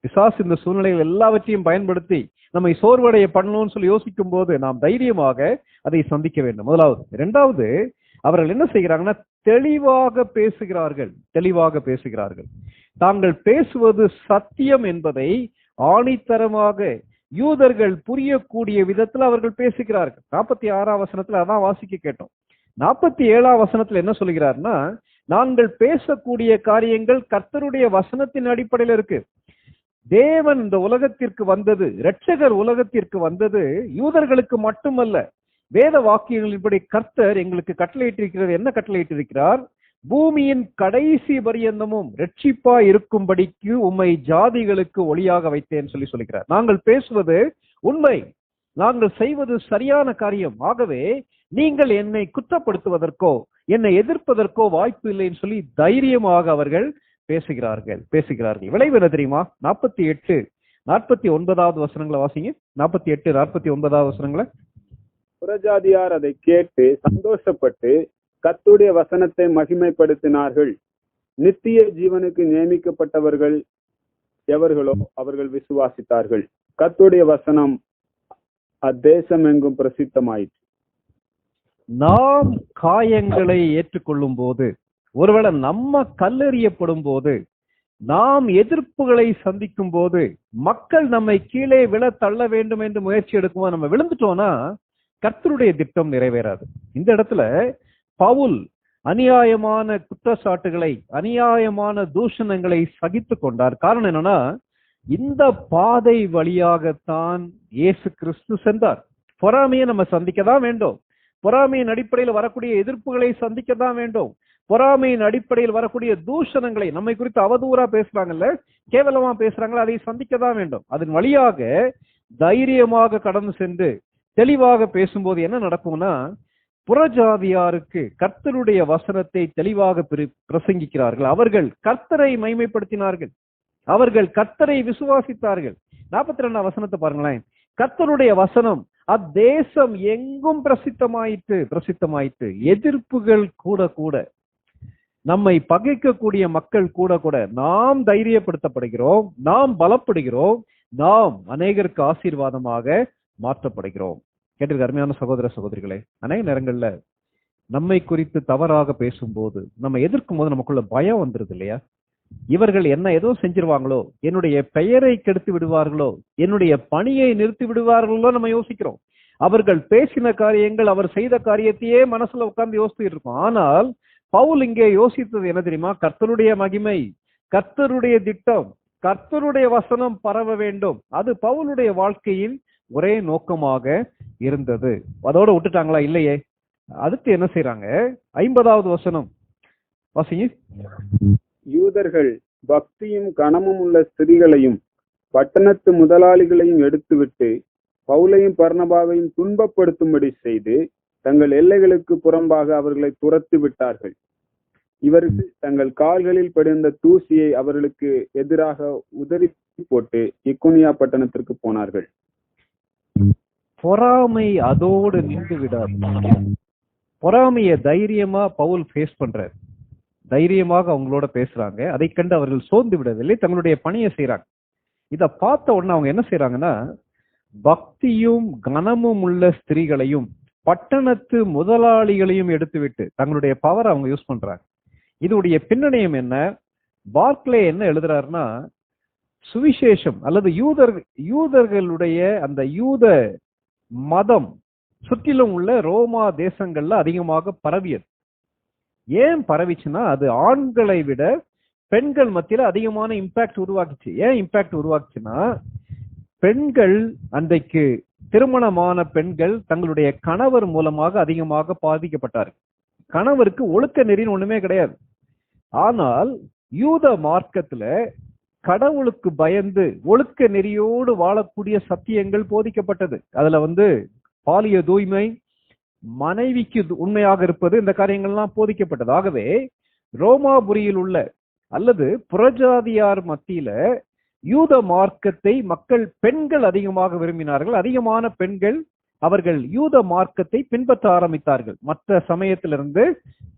S1: பிசாசு இந்த சூழ்நிலைகள் எல்லாவற்றையும் பயன்படுத்தி நம்மை சோர்வடைய பண்ணணும்னு சொல்லி யோசிக்கும் போது நாம் தைரியமாக அதை சந்திக்க வேண்டும். முதலாவது. இரண்டாவது, அவர்கள் என்ன செய்கிறாங்கன்னா தெளிவாக பேசுகிறார்கள். தாங்கள் பேசுவது சத்தியம் என்பதை ஆணித்தரமாக யூதர்கள் புரியக்கூடிய விதத்தில் அவர்கள் பேசுகிறார்கள். 46ஆம் வசனத்துல அதான் வாசிக்க கேட்டோம். 47ஆம் வசனத்துல என்ன சொல்கிறார்னா, நாங்கள் பேசக்கூடிய காரியங்கள் கர்த்தருடைய வசனத்தின் அடிப்படையில் இருக்கு. தேவன் இந்த உலகத்திற்கு வந்தது, இரட்சகர் உலகத்திற்கு வந்தது யூதர்களுக்கு மட்டுமல்ல. வேத வாக்கியங்களின்படி கர்த்தர் எங்களுக்கு கட்டளையிட்டிருக்கிறது. என்ன கட்டளையிட்டிருக்கிறார்? பூமியின் கடைசி பரியந்தமும் ரட்சிப்பா இருக்கும்படிக்கு உம்மை ஜாதிகளுக்கு ஒளியாக வைத்தேன் சொல்லுகிறார். நாங்கள் பேசுவது உண்மை, நாங்கள் செய்வது சரியான காரியம். ஆகவே நீங்கள் என்னை குற்றப்படுத்துவதற்கோ என்னை எதிர்ப்பதற்கோ வாய்ப்பு இல்லைன்னு சொல்லி தைரியமாக அவர்கள் பேசுகிறார்கள். விளைவு என்ன தெரியுமா? 48, 49வது வசனங்களை வாசிங்க. 48, 49வது வசனங்களை.
S3: புறஜாதியார் அதை கேட்டு சந்தோஷப்பட்டு கர்த்தருடைய வசனத்தை மகிமைப்படுத்தினார்கள். நித்திய ஜீவனுக்கு நியமிக்கப்பட்டவர்கள் எவர்களோ அவர்கள் விசுவாசித்தார்கள். கர்த்தருடைய வசனம் அத்தேசம் எங்கும் பிரசித்தமாயிற்று.
S1: நாம் காயங்களை ஏற்றுக்கொள்ளும் போது, ஒருவேளை நம்ம கல்லெறியப்படும் போது, நாம் எதிர்ப்புகளை சந்திக்கும் போது, மக்கள் நம்மை கீழே விழ தள்ள வேண்டும் என்று முயற்சி எடுக்கும்போது நம்ம விழுந்துட்டோம்னா கர்த்தருடைய திட்டம் நிறைவேறாது. இந்த இடத்துல பவுல் அநியாயமான குற்றச்சாட்டுகளை, அநியாயமான தூஷணங்களை சகித்து கொண்டார். காரணம் என்னன்னா, இந்த பாதை வழியாகத்தான் இயேசு கிறிஸ்து சென்றார். பொறாமையை நம்ம சந்திக்கதான் வேண்டும். பொறாமையின் அடிப்படையில் வரக்கூடிய எதிர்ப்புகளை சந்திக்கதான் வேண்டும். பொறாமையின் அடிப்படையில் வரக்கூடிய தூஷணங்களை, நம்மை குறித்து அவதூறா பேசுறாங்கல்ல, கேவலமா பேசுறாங்களா, அதை சந்திக்கதான் வேண்டும். அதன் வழியாக தைரியமாக கடந்து சென்று தெளிவாக பேசும்போது என்ன நடக்கும்னா, புறஜாதியாருக்கு கர்த்தருடைய வசனத்தை தெளிவாக பிரசங்கிக்கிறார்கள். அவர்கள் கர்த்தரை மைமைப்படுத்தினார்கள், அவர்கள் கர்த்தரை விசுவாசித்தார்கள். 42ஆம் வசனத்தை பாருங்களேன். கர்த்தருடைய வசனம் அத்தேசம் எங்கும் பிரசித்தமாயிற்று. எதிர்ப்புகள் கூட, நம்மை பகைக்கக்கூடிய மக்கள் கூட நாம் தைரியப்படுத்தப்படுகிறோம், நாம் பலப்படுகிறோம், நாம் அநேகருக்கு ஆசீர்வாதமாக மாற்றப்படுகிறோம். கேட்டிருக்க அருமையான சகோதர சகோதரிகளே, அநேக நேரங்கள்ல நம்மை குறித்து தவறாக பேசும்போது, நம்ம எதிர்க்கும் போது நமக்குள்ள பயம் வந்துருது இல்லையா? இவர்கள் என்ன ஏதோ செஞ்சிருவாங்களோ, என்னுடைய பெயரை கெடுத்து விடுவார்களோ, என்னுடைய பணியை நிறுத்தி விடுவார்களோ நம்ம யோசிக்கிறோம். அவர்கள் பேசின காரியங்கள், அவர் செய்த காரியத்தையே மனசுல உட்கார்ந்து யோசித்துட்டு இருக்கோம். ஆனால் பவுல் இங்கே யோசித்தது என்ன தெரியுமா? கர்த்தருடைய மகிமை, கர்த்தருடைய திட்டம், கர்த்தருடைய வசனம் பரவ வேண்டும். அது பவுலுடைய வாழ்க்கையில் ஒரே நோக்கமாக இருந்தது. அதோட விட்டுட்டாங்களா? இல்லையே. அடுத்து என்ன செய்யறாங்க? 50வது வசனம் வாசிங்க.
S3: யூதர்கள் பக்தியும் கனமும் உள்ள ஸ்திரீகளையும் பட்டணத்து முதலாளிகளையும் எடுத்துவிட்டு பவுலையும் பர்னபாவையும் துன்பப்படுத்தும்படி செய்து தங்கள் எல்லைகளுக்கு புறம்பாக அவர்களை துரத்தி விட்டார்கள். இவர்கள் தங்கள் கால்களில் படிந்த தூசியை அவர்களுக்கு எதிராக உதறி போட்டு இக்கோனியா பட்டணத்திற்கு போனார்கள்.
S1: பொறாமை அதோடு நின்று விடாது. பொறாமைய தைரியமா பவுல் ஃபேஸ் பண்றார். தைரியமாக அவங்களோட பேசுறாங்க. அதை கண்டு அவர்கள் சோர்ந்து விடவில்லை, தங்களுடைய பணியை செய்யறாங்க. இத பார்த்த உடனே அவங்க என்ன செய்யறாங்கன்னா, பக்தியும் கனமும் உள்ள ஸ்திரீகளையும் பட்டணத்து முதலாளிகளையும் எடுத்துவிட்டு தங்களுடைய பவர் அவங்க யூஸ் பண்றாங்க. இதோடைய பின்னணியம் என்ன? பார்க்லே என்ன எழுதுறாருன்னா, சுவிசேஷம் அல்லது யூதர்களுடைய அந்த யூத மதம் சுற்றிலும் உள்ள ரோமா தேசங்கள்ல அதிகமாக பரவியது. ஏன் பரவிச்சுன்னா, அது ஆண்களை விட பெண்கள் மத்தியில அதிகமான இம்பாக்ட் உருவாக்குச்சு. ஏன் இம்பாக்ட் உருவாக்குச்சுன்னா, பெண்கள் அன்றைக்கு திருமணமான பெண்கள் தங்களுடைய கணவர் மூலமாக அதிகமாக பாதிக்கப்பட்டார்கள். கணவருக்கு ஒழுக்க நெறின்னு ஒண்ணுமே கிடையாது. ஆனால் யூத மார்க்கத்துல கடவுளுக்கு பயந்து ஒழுக்க நெறியோடு வாழக்கூடிய சத்தியங்கள் போதிக்கப்பட்டது. அதுல பாலிய தூய்மை, மனைவிக்கு உண்மையாக இருப்பது, இந்த காரியங்கள்லாம் போதிக்கப்பட்டது. ஆகவே ரோமாபுரியில் உள்ள அல்லது புறஜாதியார் மத்தியில யூத மார்க்கத்தை பெண்கள் அதிகமாக விரும்பினார்கள். அதிகமான பெண்கள் அவர்கள் யூத மார்க்கத்தை பின்பற்ற ஆரம்பித்தார்கள். மற்ற சமயத்திலிருந்து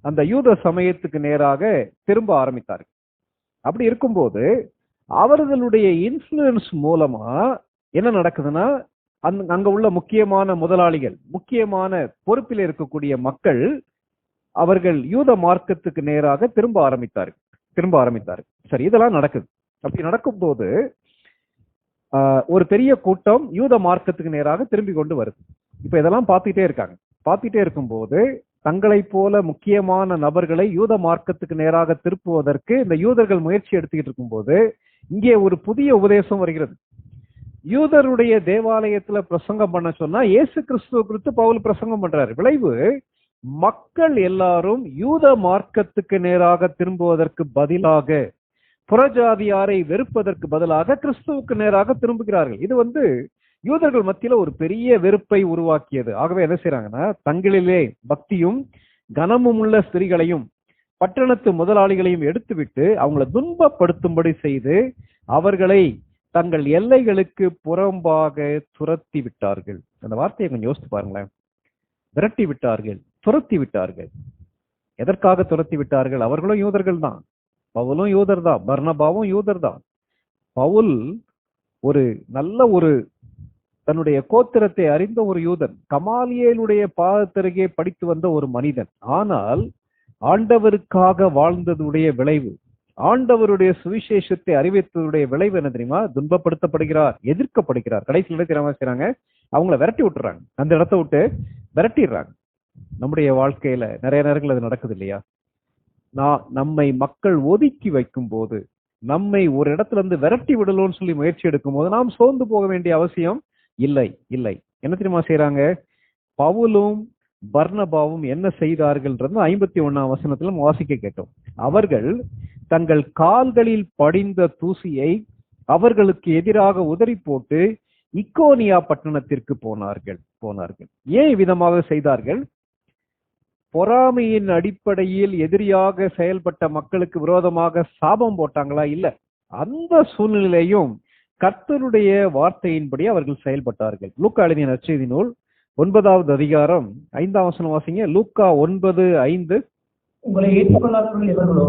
S1: அந்த யூத சமயத்துக்கு நேராக திரும்ப ஆரம்பித்தார்கள். அப்படி இருக்கும்போது அவர்களுடைய இன்ஃப்ளூயன்ஸ் மூலமா என்ன நடக்குதுன்னா, அங்க உள்ள முக்கியமான முதலாளிகள், முக்கியமான பொறுப்பில் இருக்கக்கூடிய மக்கள் அவர்கள் யூத மார்க்கத்துக்கு நேராக திரும்ப ஆரம்பித்தார்கள். சரி, இதெல்லாம் நடக்குது. அப்படி நடக்கும் போது ஒரு பெரிய கூட்டம் யூத மார்க்கத்துக்கு நேராக திரும்பி கொண்டு வருது. இப்ப இதெல்லாம் பார்த்துட்டே இருக்கும்போது தங்களை போல முக்கியமான நபர்களை யூத மார்க்கத்துக்கு நேராக திருப்புவதற்கு இந்த யூதர்கள் முயற்சி எடுத்துக்கிட்டு இருக்கும்போது இங்கே ஒரு புதிய உபதேசம் வருகிறது. யூதருடைய தேவாலயத்துல பிரசங்கம் பண்ண சொன்னா இயேசு கிறிஸ்துவ குறித்து பவுல் பிரசங்கம் பண்றாரு. விளைவு, மக்கள் எல்லாரும் யூத மார்க்கத்துக்கு நேராக திரும்புவதற்கு பதிலாக, புறஜாதியாரை வெறுப்பதற்கு பதிலாக கிறிஸ்துவுக்கு நேராக திரும்புகிறார்கள். இது யூதர்கள் மத்தியில ஒரு பெரிய வெறுப்பை உருவாக்கியது. ஆகவே என்ன செய்யறாங்கன்னா, தங்களிலே பக்தியும் கனமும் உள்ள ஸ்திரீகளையும் பட்டணத்து முதலாளிகளையும் எடுத்துவிட்டு அவங்களை துன்பப்படுத்தும்படி செய்து அவர்களை தங்கள் எல்லைகளுக்கு புறம்பாக துரத்தி விட்டார்கள். அந்த வார்த்தையை கொஞ்சம் யோசித்து பாருங்களேன். விரட்டி விட்டார்கள், துரத்தி விட்டார்கள். எதற்காக துரத்தி விட்டார்கள்? அவர்களும் யூதர்கள் தான், பவுலும் யூதர் தான், பர்னபாவும் யூதர் தான். பவுல் ஒரு நல்ல தன்னுடைய கோத்திரத்தை அறிந்த ஒரு யூதன், கமாலியேலுடைய பாதத்தருகே படித்து வந்த ஒரு மனிதன். ஆனால் ஆண்டவருக்காக வாழ்ந்ததுடைய விளைவு, ஆண்டவருடைய சுவிசேஷத்தை அறிவித்ததுடைய விளைவு என்ன தெரியுமா? துன்பப்படுத்தப்படுகிறார், எதிர்க்கப்படுகிறார். கடைசியில் என்ன செய்யறாங்க? அவங்கள விரட்டி விட்டுறாங்க, அந்த இடத்த விட்டு விரட்டிடுறாங்க. நம்முடைய வாழ்க்கையில நிறைய நேரங்கள் அது நடக்குது இல்லையா? நம்மை மக்கள் ஒதுக்கி வைக்கும் போது, நம்மை ஒரு இடத்துல இருந்து விரட்டி விடலோன்னு சொல்லி முயற்சி எடுக்கும் போது நாம் சோர்ந்து போக வேண்டிய அவசியம் இல்லை. என்ன தெரியுமா செய்யறாங்க? பவுலும் பர்னபாவும் என்ன செய்தார்கள்ன்றது 51ஆம் வசனத்துல வாசிக்க கேட்டோம். அவர்கள் தங்கள் கால்களில் படிந்த தூசியை அவர்களுக்கு எதிராக உதறி போட்டு இக்கோனியா பட்டணத்திற்கு போனார்கள். ஏன் விதமாக செய்தார்கள்? பொறாமையின் அடிப்படையில் எதிரியாக செயல்பட்ட மக்களுக்கு விரோதமாக சாபம் போட்டாங்களா? இல்ல. அந்த சூழ்நிலையும் கர்த்தருடைய வார்த்தையின்படி அவர்கள் செயல்பட்டார்கள். லூக்கா எழுதிய நற்செய்தி நூல் 9வது அதிகாரம் 5ஆம் வசனம் வாசிங்க. லூக்கா 9:5.
S2: உங்களை ஏற்றுக்கொள்ளாதவர்கள் எவர்களோ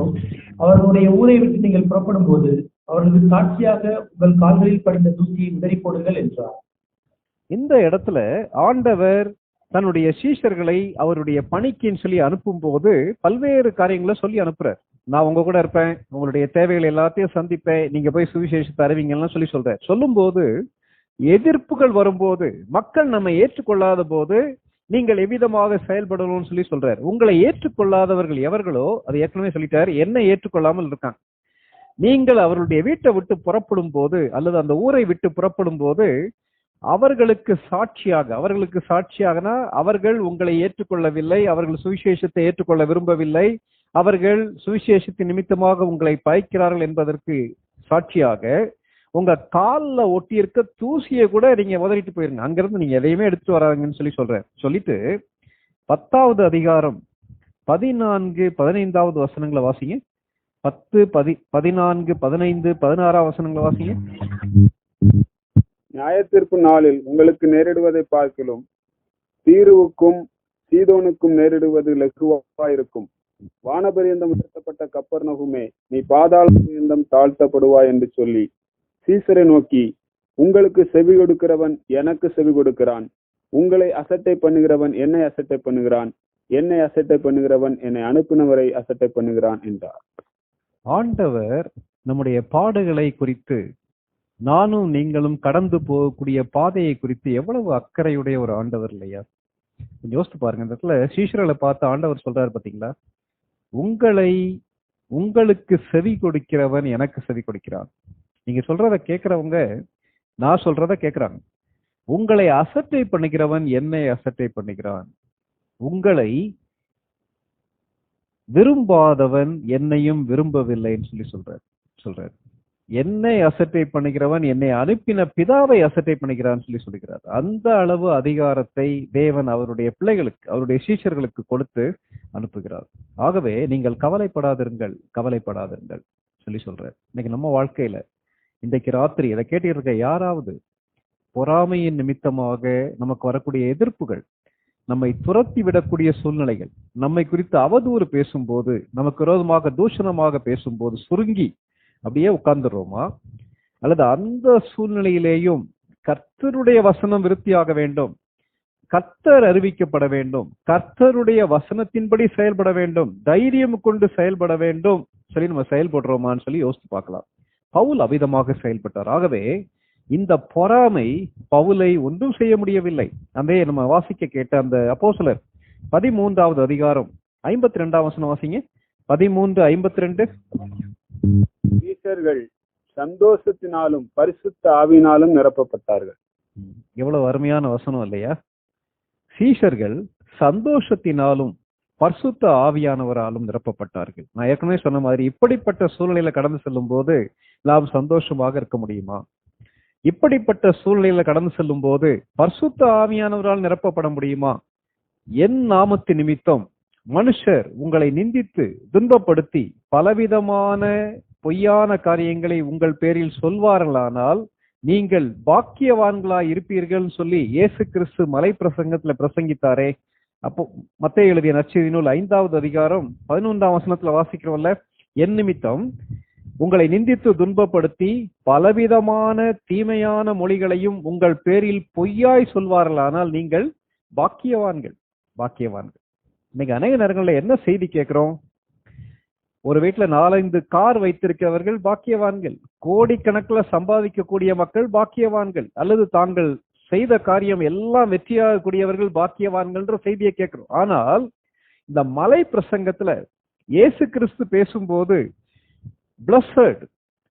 S2: அவர்களுடைய ஊரை விட்டு நீங்கள் புறப்படும் போது அவர்களுக்கு சாட்சியாக உங்கள் கால்களில் படிந்த தூசியை உதறி போடுங்கள் என்றார்.
S1: இந்த இடத்துல ஆண்டவர் தன்னுடைய சீஷர்களை அவருடைய பணிக்குன்னு சொல்லி அனுப்பும் போது பல்வேறு காரியங்களை சொல்லி அனுப்புறார். நான் உங்க கூட இருப்பேன், உங்களுடைய தேவைகள் எல்லாத்தையும் சந்திப்பேன், நீங்க போய் சுவிசேஷத்தை அறிவிங்கலாம் சொல்றார். சொல்லும் போது எதிர்ப்புகள் வரும்போது, மக்கள் நம்ம ஏற்றுக்கொள்ளாத போது நீங்கள் எவ்விதமாக செயல்படணும்னு சொல்றார். உங்களை ஏற்றுக்கொள்ளாதவர்கள் எவர்களோ, அது ஏற்கனவே சொல்லிட்டார், என்ன ஏற்றுக்கொள்ளாமல் இருக்காங்க. நீங்கள் அவர்களுடைய வீட்டை விட்டு புறப்படும் போது அல்லது அந்த ஊரை விட்டு புறப்படும் போது அவர்களுக்கு சாட்சியாகனா அவர்கள் உங்களை ஏற்றுக்கொள்ளவில்லை, அவர்கள் சுவிசேஷத்தை ஏற்றுக்கொள்ள விரும்பவில்லை, அவர்கள் சுவிசேஷத்தின் நிமித்தமாக உங்களை பகைக்கிறார்கள் என்பதற்கு சாட்சியாக உங்க கால்ல ஒட்டி இருக்க தூசியை கூட நீங்க உதறிட்டு போயிருங்க, அங்கிருந்து நீங்க எதையுமே எடுத்துட்டு வராங்கன்னு சொல்லிட்டு 10வது அதிகாரம் 14-15வது வசனங்களை வாசிங்க. 10, 14, 15, 16 வசனங்களை வாசிங்க.
S3: நியாயத்தீர்ப்பு நாளில் உங்களுக்கு நேரிடுவதை பார்க்கிலும் தீருவுக்கும் சீதோனுக்கும் நேரிடுவது லகுவாயிருக்கும். வானபரியந்தம் உயர்த்தப்பட்ட கப்பர்நகுமே, நீ பாதாள பரியந்தம் தாழ்த்தப்படுவாய் என்று சொல்லி சீசரை நோக்கி, உங்களுக்கு செவி கொடுக்கிறவன் எனக்கு செவி கொடுக்கிறான், உங்களை அசட்டை பண்ணுகிறவன் என்னை அசட்டை பண்ணுகிறான், என்னை அசட்டை பண்ணுகிறவன் என்னை அனுப்பினவரை அசட்டை பண்ணுகிறான் என்றார். ஆண்டவர் நம்முடைய பாடுகளை குறித்து, நானும் நீங்களும் கடந்து போகக்கூடிய பாதையை குறித்து எவ்வளவு அக்கறையுடைய ஒரு ஆண்டவர் இல்லையா? யோசித்து பாருங்க. இந்த இடத்துல சீஷர்களை பார்த்து ஆண்டவர் சொல்றாரு பாத்தீங்களா, உங்களுக்கு செவி கொடுக்கிறவன் எனக்கு செவி கொடுக்கிறான். நீங்க சொல்றத கேட்கிறவங்க நான் சொல்றத கேட்கிறாங்க. உங்களை அசட்டை பண்ணுகிறவன் என்னை அசட்டை பண்ணுகிறான், உங்களை விரும்பாதவன் என்னையும் விரும்பவில்லைன்னு சொல்றாரு. என்னை அசட்டை பண்ணுகிறவன் என்னை அனுப்பின பிதாவை அசட்டை பண்ணுகிறான்னு சொல்லுகிறார். அந்த அளவு அதிகாரத்தை தேவன் அவருடைய பிள்ளைகளுக்கு, அவருடைய சீஷர்களுக்கு கொடுத்து அனுப்புகிறார். ஆகவே நீங்கள் கவலைப்படாதிருங்கள் சொல்றார். இன்னைக்கு நம்ம வாழ்க்கையில இன்றைக்கு ராத்திரி இதை கேட்டு இருக்க யாராவது பொறாமையின் நிமித்தமாக நமக்கு வரக்கூடிய எதிர்ப்புகள், நம்மை துரத்தி விடக்கூடிய சூழ்நிலைகள், நம்மை குறித்து அவதூறு பேசும்போது, நமக்கு விரோதமாக தூஷணமாக பேசும்போது சுருங்கி அப்படியே உட்கார்ந்துடுறோமா? அல்லது அந்த சூழ்நிலையிலேயும் கர்த்தருடைய வசனம் விருத்தியாக வேண்டும்,
S1: கர்த்தர் அறிவிக்கப்பட வேண்டும், கர்த்தருடைய வசனத்தின்படி செயல்பட வேண்டும், தைரியம் கொண்டு செயல்பட வேண்டும் சொல்லி நம்ம செயல்படுறோமான்னு சொல்லி யோசித்து பார்க்கலாம். பவுல் அவிதமாக செயல்பட்டார். ஆகவே இந்த பொறாமை பவுலை ஒன்றும் செய்ய முடியவில்லை. அந்த நம்ம வாசிக்க கேட்ட அந்த அப்போஸ்தலர் 13வது அதிகாரம் 52ஆம் வசனம் வாசிங்க. 13:52.
S3: சீஷர்கள் சந்தோஷத்தினாலும் பரிசுத்த ஆவியினாலும் நிரப்பப்பட்டார்கள்.
S1: எவ்வளவு அருமையான வசனம் இல்லையா? சீஷர்கள் சந்தோஷத்தினாலும் பரிசுத்த ஆவியானவராலும் நிரப்பப்பட்டார்கள். நான் ஏற்கனவே சொன்ன மாதிரி இப்படிப்பட்ட சூழ்நிலையில கடந்து செல்லும் போது நாம் சந்தோஷமாக இருக்க முடியுமா? இப்படிப்பட்ட சூழ்நிலையில கடந்து செல்லும் போது பரிசுத்த ஆவியானவரால் நிரப்பப்பட முடியுமா? என் நாமத்து நிமித்தம் மனுஷர் உங்களை நிந்தித்து துன்பப்படுத்தி பலவிதமான பொய்யான காரியங்களை உங்கள் பேரில் சொல்வார்களானால் நீங்கள் பாக்கியவான்களாய் இருப்பீர்கள் சொல்லி இயேசு கிறிஸ்து மலை பிரசங்கத்துல பிரசங்கித்தாரே. அப்போ மத்தேயு எழுதிய நற்செய்தி நூல் 5வது அதிகாரம் 11ஆம் வசனத்துல வாசிக்கிறோம்ல, என் நிமித்தம் உங்களை நிந்தித்து துன்பப்படுத்தி பலவிதமான தீமையான மொழிகளையும் உங்கள் பேரில் பொய்யாய் சொல்வார்களானால் நீங்கள் பாக்கியவான்கள். பாக்கியவான்கள். இன்னைக்கு அநேக நேரங்களில் என்ன செய்தி கேட்கிறோம்? ஒரு வீட்டுல 4-5 கார் வைத்திருக்கிறவர்கள் பாக்கியவான்கள், கோடிக்கணக்கில் சம்பாதிக்கக்கூடிய மக்கள் பாக்கியவான்கள், அல்லது தாங்கள் செய்த காரியம் எல்லாம் வெற்றியாக கூடியவர்கள் பாக்கியவான்கள்ன்ற செய்தியை கேட்கிறோம். ஆனால் இந்த மலை பிரசங்கத்துல இயேசு கிறிஸ்து பேசும்போது பிளஸட்,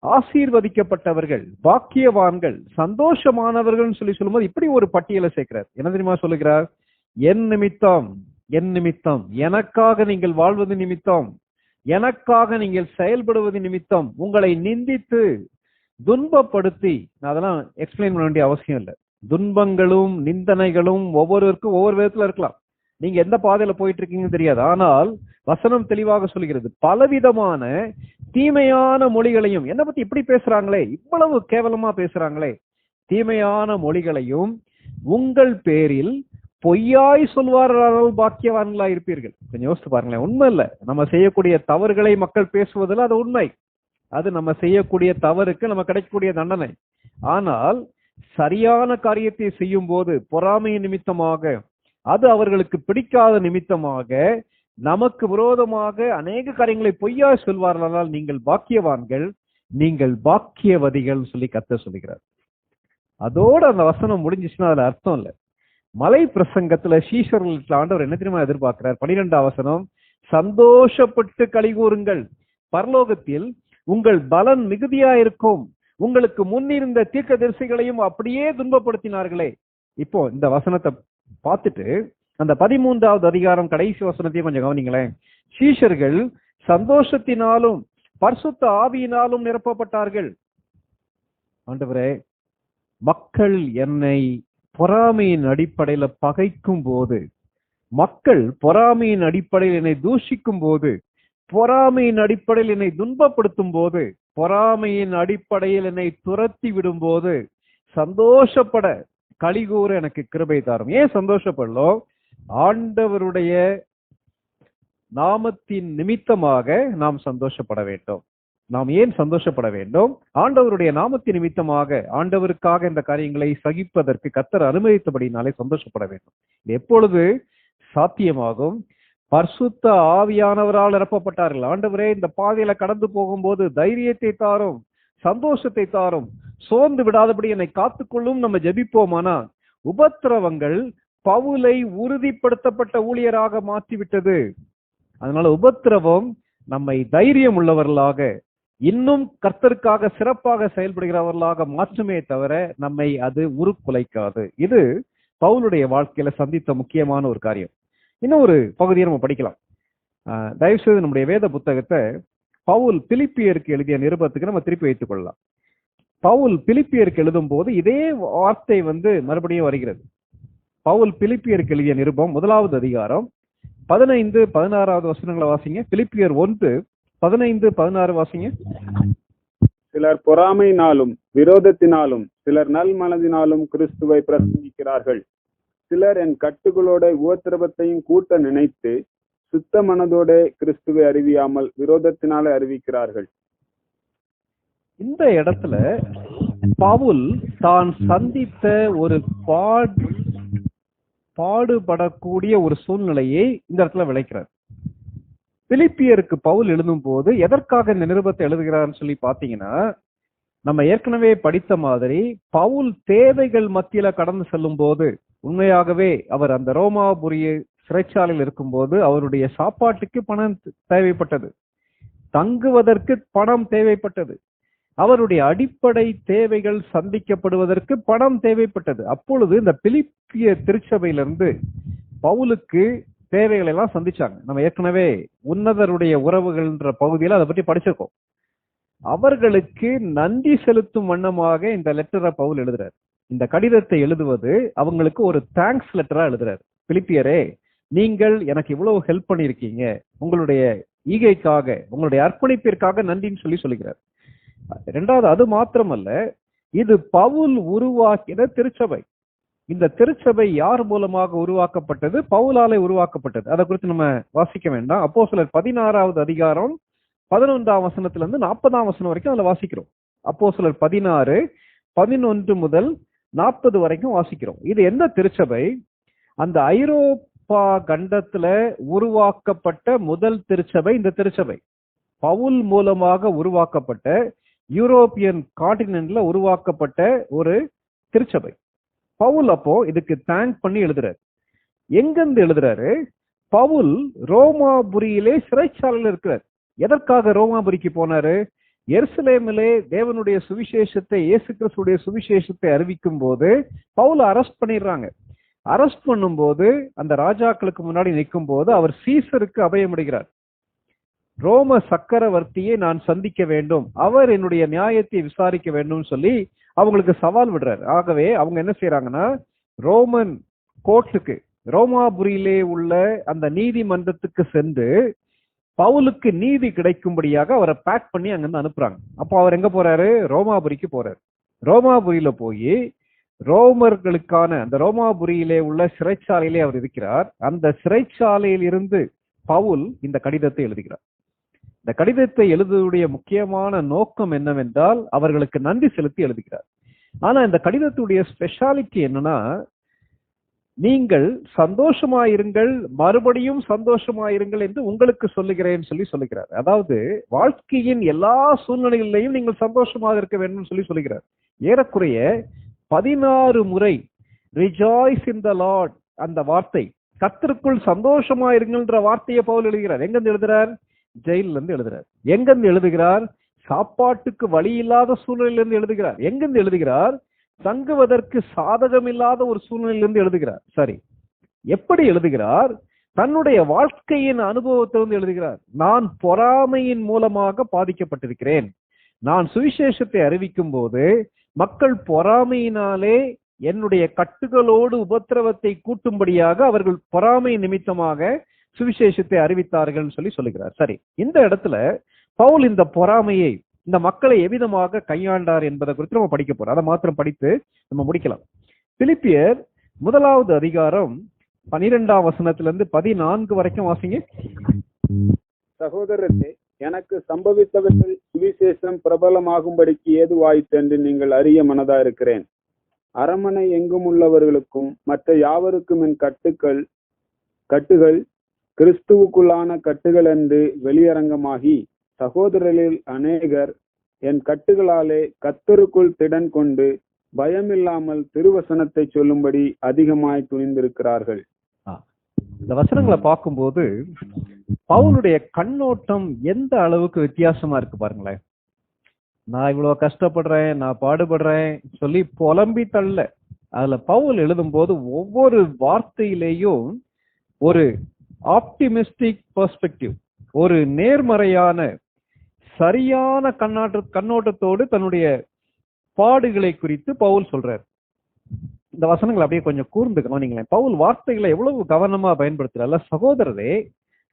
S1: ஆசீர்வதிக்கப்பட்டவர்கள், பாக்கியவான்கள், சந்தோஷமானவர்கள் சொல்லி சொல்லும்போது இப்படி ஒரு பட்டியலை சேர்க்கிறார். என்ன தெரியுமா சொல்லுகிறார்? என் நிமித்தம், என் நிமித்தம், எனக்காக நீங்கள் வாழ்வது நிமித்தம், எனக்காக நீங்கள் செயல்படுவது நிமித்தம் உங்களை நிந்தித்து துன்பப்படுத்தி. நான் அதெல்லாம் எக்ஸ்பிளைன் பண்ண வேண்டிய அவசியம் இல்லை. துன்பங்களும் நிந்தனைகளும் ஒவ்வொருவருக்கும் ஒவ்வொரு விதத்துல இருக்கலாம். நீங்க எந்த பாதையில போயிட்டு இருக்கீங்கன்னு தெரியாது. ஆனால் வசனம் தெளிவாக சொல்கிறது, பலவிதமான தீமையான மொழிகளையும், என்ன பத்தி இப்படி பேசுறாங்களே, இவ்வளவு கேவலமா பேசுறாங்களே, தீமையான மொழிகளையும் உங்கள் பேரில் பொய்யாய் சொல்வார்கள் பாக்கியவான்களா இருப்பீர்கள். கொஞ்சம் யோசித்து பாருங்களேன். உண்மை இல்ல, நம்ம செய்யக்கூடிய தவறுகளை மக்கள் பேசுவதில் அது உண்மை. அது நம்ம செய்யக்கூடிய தவறுக்கு நம்ம கிடைக்கக்கூடிய தண்டனை. ஆனால் சரியான காரியத்தை செய்யும் போது பொறாமையின் நிமித்தமாக, அது அவர்களுக்கு பிடிக்காத நிமித்தமாக, நமக்கு விரோதமாக அநேக காரியங்களை பொய்யாய் சொல்வார்களால் நீங்கள் பாக்கியவான்கள், நீங்கள் பாக்கியவதிகள் சொல்லி கர்த்தர் சொல்லுகிறார். அதோட அந்த வசனம் முடிஞ்சிச்சுன்னா அதுல அர்த்தம் இல்லை. மலை பிரசங்கத்துல சீஷர்கள் ஆண்டவர் என்ன தெரியுமா எதிர்பார்க்கிறார்? 12ஆம் வசனம், சந்தோஷப்பட்டு களிகூறுங்கள், பரலோகத்தில் உங்கள் பலன் மிகுதியா இருக்கும், உங்களுக்கு முன்னிருந்த தீர்க்கதரிசிகளையும் அப்படியே துன்பப்படுத்தினார்களே. இப்போ இந்த வசனத்தை பார்த்துட்டு அந்த 13வது அதிகாரம் கடைசி வசனத்தையும் கொஞ்சம் கவனிங்களேன். சீஷர்கள் சந்தோஷத்தினாலும் பரிசுத்த ஆவியினாலும் நிரப்பப்பட்டார்கள். ஆண்டவரே, மக்கள் என்னை பொறாமையின் அடிப்படையில பகைக்கும் போது, மக்கள் பொறாமையின் அடிப்படையில் என்னை தூஷிக்கும் போது, பொறாமையின் அடிப்படையில் என்னை துன்பப்படுத்தும் போது, பொறாமையின் அடிப்படையில் என்னை துரத்தி விடும் போது சந்தோஷப்பட களிகூற எனக்கு கிருபை தாரும். ஏன் சந்தோஷப்படலாம்? ஆண்டவருடைய நாமத்தின் நிமித்தமாக நாம் சந்தோஷப்பட வேண்டும். நாம் ஏன் சந்தோஷப்பட வேண்டும்? ஆண்டவருடைய நாமத்தின் நிமித்தமாக, ஆண்டவருக்காக இந்த காரியங்களை சகிப்பதற்கு கர்த்தர் அனுமதித்தபடினாலே சந்தோஷப்பட வேண்டும். இது எப்பொழுது சாத்தியமாகும்? பரிசுத்த ஆவியானவரால் நிரப்பப்பட்டார்கள். ஆண்டவரே, இந்த பாதையில கடந்து போகும்போது தைரியத்தை தாரும், சந்தோஷத்தை தாரும், சோர்ந்து விடாதபடி என்னை காத்துக்கொள்ளும் நம்ம ஜெபிப்போமானா, உபத்திரவங்கள் பவுலை உறுதிப்படுத்தப்பட்ட ஊழியராக மாற்றிவிட்டது. அதனால உபத்திரவம் நம்மை தைரியம் உள்ளவர்களாக, இன்னும் கர்த்தருக்காக சிறப்பாக செயல்படுகிறவர்களாக மாற்றுமே தவிர நம்மை அது உருக்குலைக்காது. இது பவுலுடைய வாழ்க்கையில சந்தித்த முக்கியமான ஒரு காரியம். இன்னும் ஒரு பகுதியை நம்ம படிக்கலாம். தயவு செய்து நம்முடைய வேத புத்தகத்தை பவுல் பிலிப்பியருக்கு எழுதிய நிருபத்துக்கு நம்ம திருப்பி வைத்துக் கொள்ளலாம். பவுல் பிலிப்பியருக்கு எழுதும் போது இதே வார்த்தை மறுபடியும் வருகிறது. பவுல் பிலிப்பியருக்கு எழுதிய நிருபம் 1வது அதிகாரம் 15-16 வசனங்களை வாசிங்க. பிலிப்பியர் 1:15-16 வாசிங்க.
S3: சிலர் பொறாமையினாலும் விரோதத்தினாலும், சிலர் நல் மனதினாலும் கிறிஸ்துவை பிரசங்கிக்கிறார்கள். சிலர் என் கட்டுகளோட உபத்திரவத்தையும் கூட்ட நினைத்து சுத்த மனதோட கிறிஸ்துவை அறிவியாமல் விரோதத்தினாலே அறிவிக்கிறார்கள்.
S1: இந்த இடத்துல பவுல் தான் சந்தித்த ஒரு பாடுபடக்கூடிய ஒரு சூழ்நிலையை இந்த இடத்துல விளைக்கிறார். பிலிப்பியருக்கு பவுல் எழுதும் போது எதற்காக இந்த நிருபத்தை எழுதுகிறார்னு சொல்லி பாத்தீங்கன்னா, நம்ம ஏற்கனவே படித்த மாதிரி பவுல் தேவைகள் மத்தியில கடந்து செல்லும் போது, உண்மையாகவே அவர் அந்த ரோமாபுரிய சிறைச்சாலையில் இருக்கும்போது அவருடைய சாப்பாட்டுக்கு பணம் தேவைப்பட்டது, தங்குவதற்கு பணம் தேவைப்பட்டது, அவருடைய அடிப்படை தேவைகள் சந்திக்கப்படுவதற்கு பணம் தேவைப்பட்டது. அப்பொழுது இந்த பிலிப்பிய திருச்சபையிலிருந்து பவுலுக்கு தேவைகளை எல்லாம் சந்திச்சாங்க. நம்ம ஏற்கனவே உன்னதருடைய உறவுகள்ன்ற பகுதியில் அதை பற்றி படிச்சிருக்கோம். அவர்களுக்கு நன்றி செலுத்தும் வண்ணமாக இந்த லெட்டரை பவுல் எழுதுறார். இந்த கடிதத்தை எழுதுவது அவங்களுக்கு ஒரு தேங்க்ஸ் லெட்டரா எழுதுறாரு. பிலிப்பியரே, நீங்கள் எனக்கு இவ்வளவு ஹெல்ப் பண்ணியிருக்கீங்க, உங்களுடைய ஈகைக்காக, உங்களுடைய அர்ப்பணிப்பிற்காக நன்றின்னு சொல்லுகிறார். இரண்டாவது, அது மாத்திரமல்ல, இது பவுல் உருவாக்கின திருச்சபை. இந்த திருச்சபை யார் மூலமாக உருவாக்கப்பட்டது? பவுலாலே உருவாக்கப்பட்டது. அதை குறித்து நம்ம வாசிக்க வேண்டாம். அப்போஸ்தலர் 16வது அதிகாரம் 11ஆம் வசனத்திலிருந்து 40ஆம் வசனம் வரைக்கும் அதுல வாசிக்கிறோம். அப்போஸ்தலர் 16, 11 முதல் 40 வரைக்கும் வாசிக்கிறோம். இது எந்த திருச்சபை? அந்த ஐரோப்பா கண்டத்துல உருவாக்கப்பட்ட முதல் திருச்சபை இந்த திருச்சபை. பவுல் மூலமாக உருவாக்கப்பட்ட, யூரோப்பியன் கான்டினென்ட்ல உருவாக்கப்பட்ட ஒரு திருச்சபை. பவுல் அப்போ இதுக்கு தேங்க் பண்ணி எழுதுறாரு. எங்கிருந்து எழுதுறாரு? பவுல் ரோமாபுரியிலே சிறைச்சாலையில் இருக்கிறார். எதற்காக ரோமாபுரிக்கு போனாரு? எருசலேமிலே தேவனுடைய சுவிசேஷத்தை, இயேசு கிறிஸ்துடைய சுவிசேஷத்தை அறிவிக்கும் போது பவுல் அரெஸ்ட் பண்ணிடுறாங்க. அரெஸ்ட் பண்ணும் போது அந்த ராஜாக்களுக்கு முன்னாடி நிற்கும் போது அவர் சீசருக்கு அபயமிடுகிறார். ரோம சக்கரவர்த்தியை நான் சந்திக்க வேண்டும், அவர் என்னுடைய நியாயத்தை விசாரிக்க வேண்டும் சொல்லி அவங்களுக்கு சவால் விடுறாரு. ஆகவே அவங்க என்ன செய்யறாங்கன்னா, ரோமன் கோர்ட்டுக்கு, ரோமாபுரியிலே உள்ள அந்த நீதிமன்றத்துக்கு சென்று பவுலுக்கு நீதி கிடைக்கும்படியாக அவரை பேக் பண்ணி அங்கிருந்து அனுப்புறாங்க. அப்போ அவர் எங்க போறாரு? ரோமாபுரிக்கு போறாரு. ரோமாபுரியில போய் ரோமர்களுக்கான அந்த ரோமாபுரியிலே உள்ள சிறைச்சாலையிலே அவர் இருக்கிறார். அந்த சிறைச்சாலையில் இருந்து பவுல் இந்த கடிதத்தை எழுதுகிறார். இந்த கடிதத்தை எழுதுவதுடைய முக்கியமான நோக்கம் என்னவென்றால் அவர்களுக்கு நன்றி செலுத்தி எழுதுகிறார். ஆனா இந்த கடிதத்துடைய ஸ்பெஷாலிட்டி என்னன்னா, நீங்கள் சந்தோஷமாயிருங்கள், மறுபடியும் சந்தோஷமாயிருங்கள் என்று உங்களுக்கு சொல்லுகிறேன் சொல்லுகிறார். அதாவது வாழ்க்கையின் எல்லா சூழ்நிலைகளிலையும் நீங்கள் சந்தோஷமாக இருக்க வேண்டும் சொல்லுகிறார். ஏறக்குறைய 16 முறை ரிஜாய்ஸ் இன் த லார்ட் அந்த வார்த்தை, கர்த்தருக்குள் சந்தோஷமாயிருங்கள்ன்ற வார்த்தையை பவுல் எழுதுகிறார். எங்கிருந்து எழுதுறார்? ஜெயிலில் இருந்து எழுதுறார். எங்கிருந்து எழுதுகிறார்? சாப்பாட்டுக்கு வழி இல்லாத சூழ்நிலையிலிருந்து எழுதுகிறார். எங்கிருந்து எழுதுகிறார்? தங்குவதற்கு சாதகம் இல்லாத ஒரு சூழ்நிலையிலிருந்து எழுதுகிறார். சரி, எப்படி எழுதுகிறார்? தன்னுடைய வாழ்க்கையின் அனுபவத்திலிருந்து எழுதுகிறார். நான் பொறாமையின் மூலமாக பாதிக்கப்பட்டிருக்கிறேன். நான் சுவிசேஷத்தை அறிவிக்கும் போது மக்கள் பொறாமையினாலே என்னுடைய கட்டுகளோடு உபத்திரவத்தை கூட்டும்படியாக அவர்கள் பொறாமை நிமித்தமாக சுவிசேஷத்தை அறிவித்தார்கள் சொல்லுகிறார். சரி, இந்த இடத்துல பவுல் இந்த பொறாமையை, இந்த மக்களை எவ்விதமாக கையாண்டார் என்பதை குறித்து நம்ம படிக்க போறோம். அதை மாத்திரம் படித்து நம்ம முடிக்கலாம். பிலிப்பியர் 1வது அதிகாரம் 12ஆம் வசனத்திலிருந்து 14 வரைக்கும் வாசிங்க.
S3: சகோதரரே, எனக்கு சம்பவித்தவர்கள் சுவிசேஷம் பிரபலமாகும்படிக்கு ஏதுவாயிற்று என்று நீங்கள் அறிய மனதா இருக்கிறேன். அரமனை எங்கும் உள்ளவர்களுக்கும் மற்ற யாவருக்கும் என் கட்டுகள் கிறிஸ்துவுக்குள்ளான கட்டுகள் என்று வெளியரங்கமாகி, சகோதரரில் அநேகர் என் கட்டுகளாலே கர்த்தருக்குள் திடன் கொண்டு பயமில்லாமல் திருவசனத்தை சொல்லும்படி அதிகமாய் துணிந்திருக்கிறார்கள்.
S1: இந்த வசனங்களை பார்க்கும்போது பவுலுடைய கண்ணோட்டம் எந்த அளவுக்கு வித்தியாசமா இருக்கு பாருங்களேன். நான் இவ்வளவு கஷ்டப்படுறேன், நான் பாடுபடுறேன் சொல்லி புலம்பி தள்ள, அதுல பவுல் எழுதும் போது ஒவ்வொரு வார்த்தையிலேயும் ஒரு ஆப்டிமிஸ்டிக் பெர்ஸ்பெக்டிவ், ஒரு நேர்மறையான சரியான கண்ணோட்டத்தோடு தன்னுடைய பாடுகளை குறித்து பவுல் சொல்றார். இந்த வசனங்களை அப்படியே கொஞ்சம் கூர்ந்து கவனிங்களேன். பவுல் வார்த்தைகளை எவ்வளவு கவனமா பயன்படுத்துறாரு. சகோதரரே,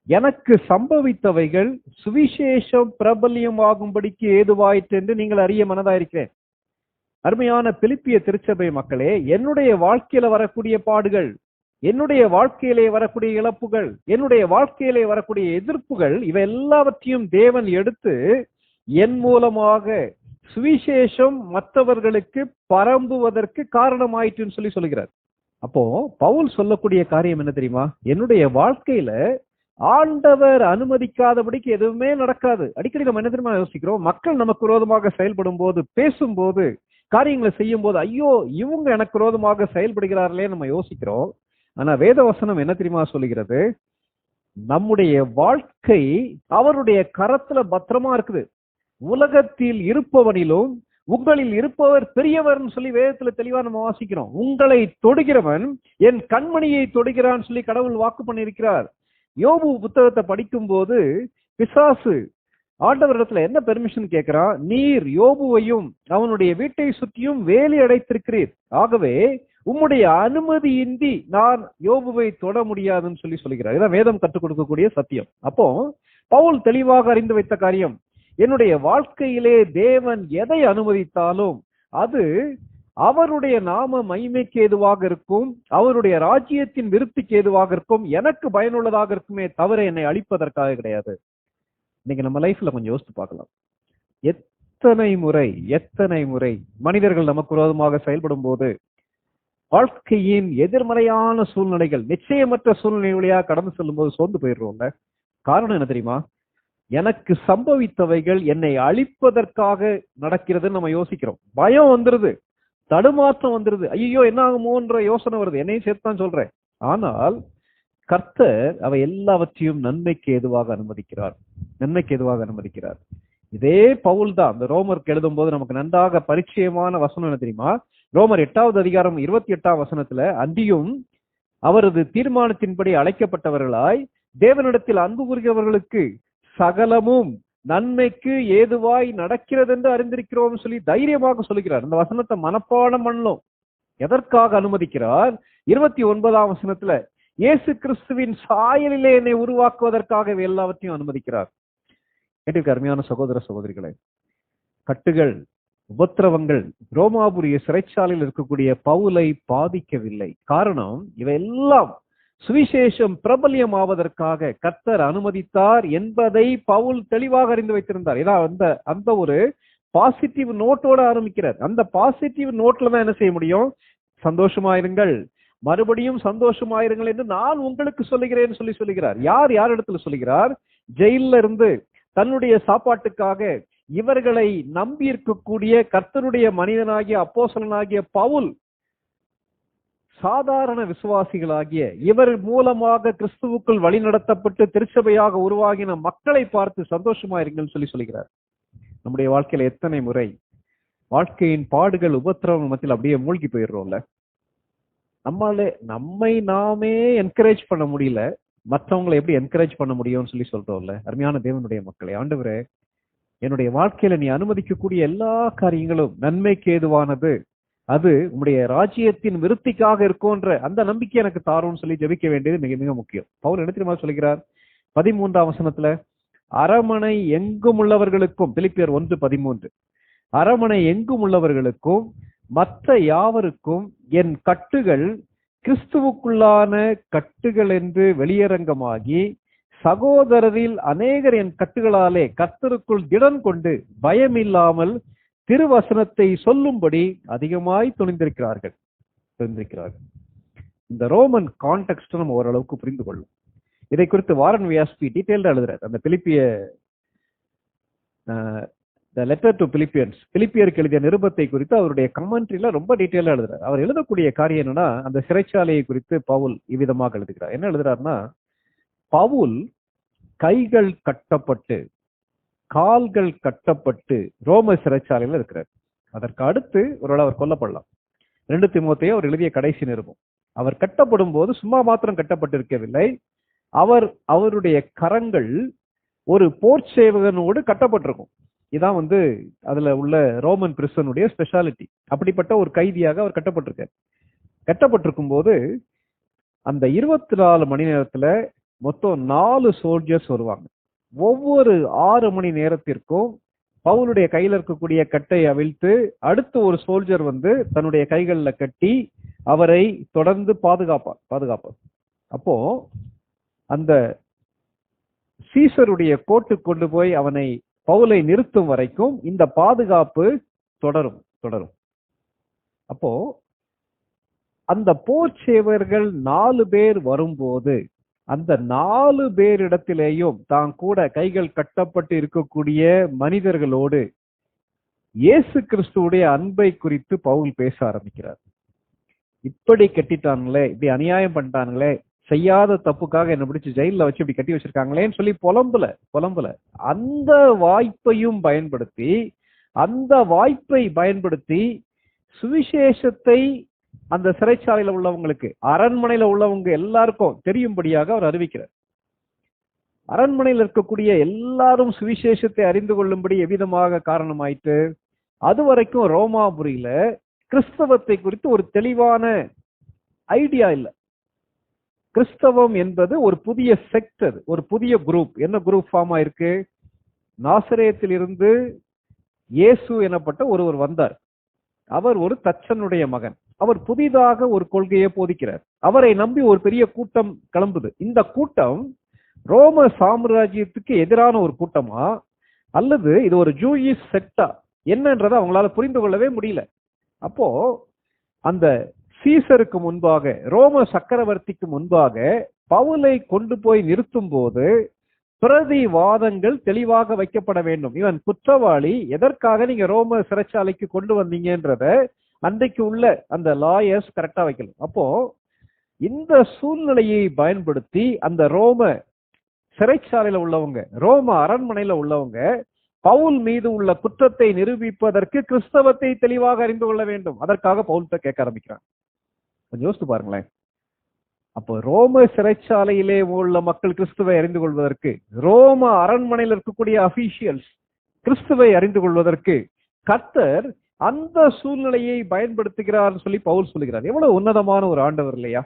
S1: எனக்கு சம்பவித்தவைகள் சுவிசேஷம் பிரபல்யமாகும்படிக்கு ஏதுவாயிற்று என்று நீங்கள் அறிய மனதாயிருக்கிறேன். அருமையான பிலிப்பிய திருச்சபை மக்களே, என்னுடைய வாழ்க்கையில வரக்கூடிய பாடுகள், என்னுடைய வாழ்க்கையிலே வரக்கூடிய இழப்புகள், என்னுடைய வாழ்க்கையிலே வரக்கூடிய எதிர்ப்புகள், இவை எல்லாவற்றையும் தேவன் எடுத்து என் மூலமாக சுவிசேஷம் மற்றவர்களுக்கு பரம்புவதற்கு காரணமாயிற்றுன்னு சொல்லுகிறார். அப்போ பவுல் சொல்லக்கூடிய காரியம் என்ன தெரியுமா? என்னுடைய வாழ்க்கையில ஆண்டவர் அனுமதிக்காதபடிக்கு எதுவுமே நடக்காது. அடிக்கடி நம்ம என்ன தெரியுமா யோசிக்கிறோம்? மக்கள் நமக்கு விரோதமாக செயல்படும் போது, பேசும்போது, காரியங்களை செய்யும் போது, ஐயோ இவங்க எனக்கு விரோதமாக செயல்படுகிறார்களே நம்ம யோசிக்கிறோம். ஆனா வேத வசனம் என்ன தெரியுமா சொல்லுகிறது? நம்முடைய வாழ்க்கை அவருடைய கரத்துல பத்திரமா இருக்குது. உலகத்தில் இருப்பவனிலும் உங்களில் இருப்பவர் பெரியவர்னு சொல்லி வேதத்துல தெளிவா நம்ம வாசிக்கிறோம். உங்களை தொடுகிறவன் என் கண்மணியை தொடுகிறான்னு சொல்லி கடவுள் வாக்கு பண்ணியிருக்கிறார். யோபு புத்தகத்தை படிக்கும் போது பிசாசு ஆண்டவரிடத்துல என்ன பெர்மிஷன் கேட்கிறான்? நீர் யோபுவையும் அவனுடைய வீட்டை சுற்றியும் வேலி அடைத்திருக்கிறீர், ஆகவே உம்முடைய அனுமதியின்றி நான் யோபுவை தொட முடியாதுன்னு சொல்லி சொல்கிறார். இதான் வேதம் கற்றுக் கொடுக்கக்கூடிய சத்தியம். அப்போ பவுல் தெளிவாக அறிந்து வைத்த காரியம், என்னுடைய வாழ்க்கையிலே தேவன் எதை அனுமதித்தாலும் அது அவருடைய நாம மகிமைக்கு ஏதுவாக இருக்கும், அவருடைய ராஜ்யத்தின் விருத்திக்கு ஏதுவாக இருக்கும், எனக்கு பயனுள்ளதாக இருக்குமே தவிர என்னை அழிப்பதற்காக கிடையாது. இன்னைக்கு நம்ம லைஃப்ல கொஞ்சம் யோசித்து பார்க்கலாம். எத்தனை முறை மனிதர்கள் நமக்கு விரோதமாக செயல்படும் போது வாழ்க்கையின் எதிர்மறையான சூழ்நிலைகள், நிச்சயமற்ற சூழ்நிலை வழியாக கடந்து செல்லும் போது சோர்ந்து போயிடுறோம்ல. காரணம் என்ன தெரியுமா? எனக்கு சம்பவித்தவைகள் என்னை அழிப்பதற்காக நடக்கிறதுன்னு நம்ம யோசிக்கிறோம். பயம் வந்துருது, தடுமாற்றம் வந்துருது, ஐயோ என்ன ஆகுமோன்ற யோசனை வருது. என்னையும் சேர்த்தான் சொல்றேன். ஆனால் கர்த்தர் அவை எல்லாவற்றையும் நன்மைக்கு ஏதுவாக அனுமதிக்கிறார். இதே பவுல் தான் அந்த ரோமருக்கு எழுதும் போது நமக்கு நன்றாக பரிச்சயமான வசனம் என்ன தெரியுமா? ரோமர் 8வது அதிகாரம் 28ஆம் வசனத்துல, அன்றியும் அவரது தீர்மானத்தின்படி அழைக்கப்பட்டவர்களாய் தேவனிடத்தில் அன்பு கூறுகிறவர்களுக்கு சகலமும் நன்மைக்கு ஏதுவாய் நடக்கிறது என்று அறிந்திருக்கிறோம் சொல்லி தைரியமாக சொல்லுகிறார். இந்த வசனத்தை மனப்பாடம் பண்ணணும். எதற்காக அனுமதிக்கிறார்? 29ஆம் வசனத்துல, இயேசு கிறிஸ்துவின் சாயலிலே என்னை உருவாக்குவதற்காக எல்லாவற்றையும் அனுமதிக்கிறார். கேட்டிருக்க அருமையான சகோதர சகோதரிகளே, கட்டுகள், உபத்திரவங்கள் ரோமாபுரிய சிறைச்சாலையில் இருக்கக்கூடிய பவுலை பாதிக்கவில்லை. காரணம், இவையெல்லாம் சுவிசேஷம் பிரபல்யமாவதற்காக கர்த்தர் அனுமதித்தார் என்பதை பவுல் தெளிவாக அறிந்து வைத்திருந்தார். ஏன்னா அந்த ஒரு பாசிட்டிவ் நோட்டோட ஆரம்பிக்கிறார். அந்த பாசிட்டிவ் நோட்ல தான் என்ன செய்ய முடியும்? சந்தோஷமாயிருங்கள், மறுபடியும் சந்தோஷமாயிருங்கள் என்று நான் உங்களுக்கு சொல்லுகிறேன் சொல்லி சொல்லுகிறார். யார் இடத்துல சொல்லுகிறார்? ஜெயில இருந்து தன்னுடைய சாப்பாட்டுக்காக இவர்களை நம்பி இருக்கக்கூடிய கர்த்தருடைய மனிதனாகிய அப்போஸ்தலனாகிய பவுல், சாதாரண விசுவாசிகளாகிய இவர் மூலமாக கிறிஸ்துவுக்குள் வழிநடத்தப்பட்டு திருச்சபையாக உருவாகின மக்களை பார்த்து சந்தோஷமாயிருங்கள் சொல்லி சொல்லுகிறார். நம்முடைய வாழ்க்கையில எத்தனை முறை வாழ்க்கையின் பாடுகள், உபத்திரவம் மத்தியில் அப்படியே மூழ்கி போயிடுறோம்ல. நம்மை நாமே என்கரேஜ் பண்ண முடியல, மற்றவங்களை எப்படி என்கரேஜ் பண்ண முடியும்னு சொல்லி சொல்றோம்ல. அருமையான தேவனுடைய மக்களே, ஆண்டவரே என்னுடைய வாழ்க்கையில நீ அனுமதிக்கக்கூடிய எல்லா காரியங்களும் நன்மைக்கு ஏதுவானது, அது உம்முடைய ராஜ்யத்தின் விருத்திக்காக இருக்கும்ன்ற அந்த நம்பிக்கை எனக்கு தாரும்னு சொல்லி ஜெபிக்க வேண்டியது மிக மிக முக்கியம். பவுல் என்ன தெரியுமா சொல்கிறார்? 13ஆம் வசனத்துல, அரமனை எங்கும் உள்ளவர்களுக்கும், பிலிப்பியர் 1:13, அரமனை எங்கும் உள்ளவர்களுக்கும் மற்ற யாவருக்கும் என் கட்டுகள் கிறிஸ்துவுக்குள்ளான கட்டுகள் என்று வெளியரங்கமாகி சகோதரரில் அநேகர் என் கட்டுகளாலே கர்த்தருக்குள் திடன் கொண்டு பயமில்லாமல் திருவசனத்தை சொல்லும்படி அதிகமாய் துணிந்திருக்கிறார்கள். இந்த ரோமன் கான்டெக்ஸ்ட் நம்ம ஓரளவுக்கு புரிந்து கொள்ளும். இதை குறித்து வாரன் வியாஸ்பி டீடைல்டா எழுதுறாரு. அந்த லெட்டர் டு பிலிப்பியன்ஸ், பிலிப்பியருக்கு எழுதிய நிருபத்தை குறித்து அவருடைய கமெண்ட்ரியில ரொம்ப டீடைலா எழுதுறாரு. அவர் எழுதக்கூடிய காரியம் என்னன்னா, அந்த சிறைச்சாலையை குறித்து பவுல் இவ்விதமாக எழுதுகிறார். என்ன எழுதுறாருன்னா, பவுல் கைகள் கட்டப்பட்டு கால்கள் கட்டப்பட்டு ரோம சிறைச்சாலையில இருக்கிறார். அதற்கு அடுத்து ஒருவேளை அவர் கொல்லப்படலாம். 2 தீமோத்தேயு அவர் எழுதிய கடைசி நிருபம். அவர் கட்டப்படும் போது சும்மா மாத்திரம் கட்டப்பட்டிருக்கவில்லை, அவருடைய கரங்கள் ஒரு போர் சேவகனோடு கட்டப்பட்டிருக்கும். இதான் அதுல உள்ள ரோமன் பிரிசனுடைய ஸ்பெஷாலிட்டி. அப்படிப்பட்ட ஒரு கைதியாக அவர் கட்டப்பட்டிருக்கார். கட்டப்பட்டிருக்கும் போது அந்த 24 மணி நேரத்துல மொத்தம் 4 சோல்ஜர்ஸ் வருவாங்க. ஒவ்வொரு 6 மணி நேரத்திற்கும் பவுலுடைய கையில இருக்கக்கூடிய கட்டை அவிழ்த்து அடுத்த ஒரு சோல்ஜர் தன்னுடைய கைகள்ல கட்டி அவரை தொடர்ந்து பாதுகாப்பார். அப்போ அந்த சீசருடைய கோர்ட்டு கொண்டு போய் அவனை பவுலை நிறுத்தும் வரைக்கும் இந்த பாதுகாப்பு தொடரும். அப்போ அந்த போர் சேவர்கள் 4 பேர் வரும்போது அந்த 4 பேரிடத்திலேயும் தான் கூட கைகள் கட்டப்பட்டு இருக்கக்கூடிய மனிதர்களோடு இயேசு கிறிஸ்துவுடைய அன்பை குறித்து பவுல் பேச ஆரம்பிக்கிறார். இப்படி கட்டிட்டாங்களே, இப்படி அநியாயம் பண்ணிட்டாங்களே, செய்யாத தப்புக்காக என்ன பிடிச்சு ஜெயில வச்சு இப்படி கட்டி வச்சிருக்காங்களேன்னு சொல்லி புலம்பல. அந்த வாய்ப்பை பயன்படுத்தி சுவிசேஷத்தை அந்த சிறைச்சாலையில உள்ளவங்களுக்கு, அரண்மனையில உள்ளவங்க எல்லாருக்கும் தெரியும்படியாக அவர் அறிவிக்கிறார். அரண்மனையில் இருக்கக்கூடிய எல்லாரும் சுவிசேஷத்தை அறிந்து கொள்ளும்படி எவ்விதமாக காரணமாயிட்டு, அது வரைக்கும் ரோமாபுரியில கிறிஸ்தவத்தை குறித்து ஒரு தெளிவான ஐடியா இல்லை. கிறிஸ்தவம் என்பது ஒரு புதிய செக்டர், ஒரு புதிய குரூப். என்ன குரூப் ஃபார்ம் ஆயிருக்கு? நாசரேத்தில் இருந்து இயேசு எனப்பட்ட ஒருவர் வந்தார். அவர் ஒரு தச்சனுடைய மகன். அவர் புதிதாக ஒரு கொள்கையை போதிக்கிறார். அவரை நம்பி ஒரு பெரிய கூட்டம் கிளம்புது. இந்த கூட்டம் ரோம சாம்ராஜ்யத்துக்கு எதிரான ஒரு கூட்டமா அல்லது இது ஒரு ஜூயிஷ் செக்டா என்னன்றதை அவங்களால புரிந்து கொள்ளவே முடியல. அப்போ அந்த சீசருக்கு முன்பாக, ரோம சக்கரவர்த்திக்கு முன்பாக பவுலை கொண்டு போய் நிறுத்தும் போது பிரதிவாதங்கள் தெளிவாக வைக்கப்பட வேண்டும். இவன் குற்றவாளி, எதற்காக நீங்க ரோம சிறைச்சாலைக்கு கொண்டு வந்தீங்கன்றத அன்றைக்கு உள்ள அந்த லாயர்ஸ் கரெக்டா வைக்கணும். அப்போ இந்த சூழ்நிலையை பயன்படுத்தி அந்த ரோம சிறைச்சாலையில உள்ளவங்க, ரோம அரண்மனையில உள்ளவங்க பவுல் மீது உள்ள குற்றத்தை நிரூபிப்பதற்கு கிறிஸ்தவத்தை தெளிவாக அறிந்து கொள்ள வேண்டும். அதற்காக பவுல்கிட்ட கேட்க ஆரம்பிக்கிறான். கொஞ்சம் யோசித்து பாருங்களேன். அப்போ ரோம சிறைச்சாலையிலே உள்ள மக்கள் கிறிஸ்துவை அறிந்து கொள்வதற்கு, ரோம அரண்மனையில் இருக்கக்கூடிய அபிஷியல்ஸ் கிறிஸ்துவை அறிந்து கொள்வதற்கு கர்த்தர் அந்த சூழ்நிலையை பயன்படுத்துகிறார் சொல்லி பவுல் சொல்லுகிறார். எவ்வளவு உன்னதமான ஒரு ஆண்டவர் இல்லையா?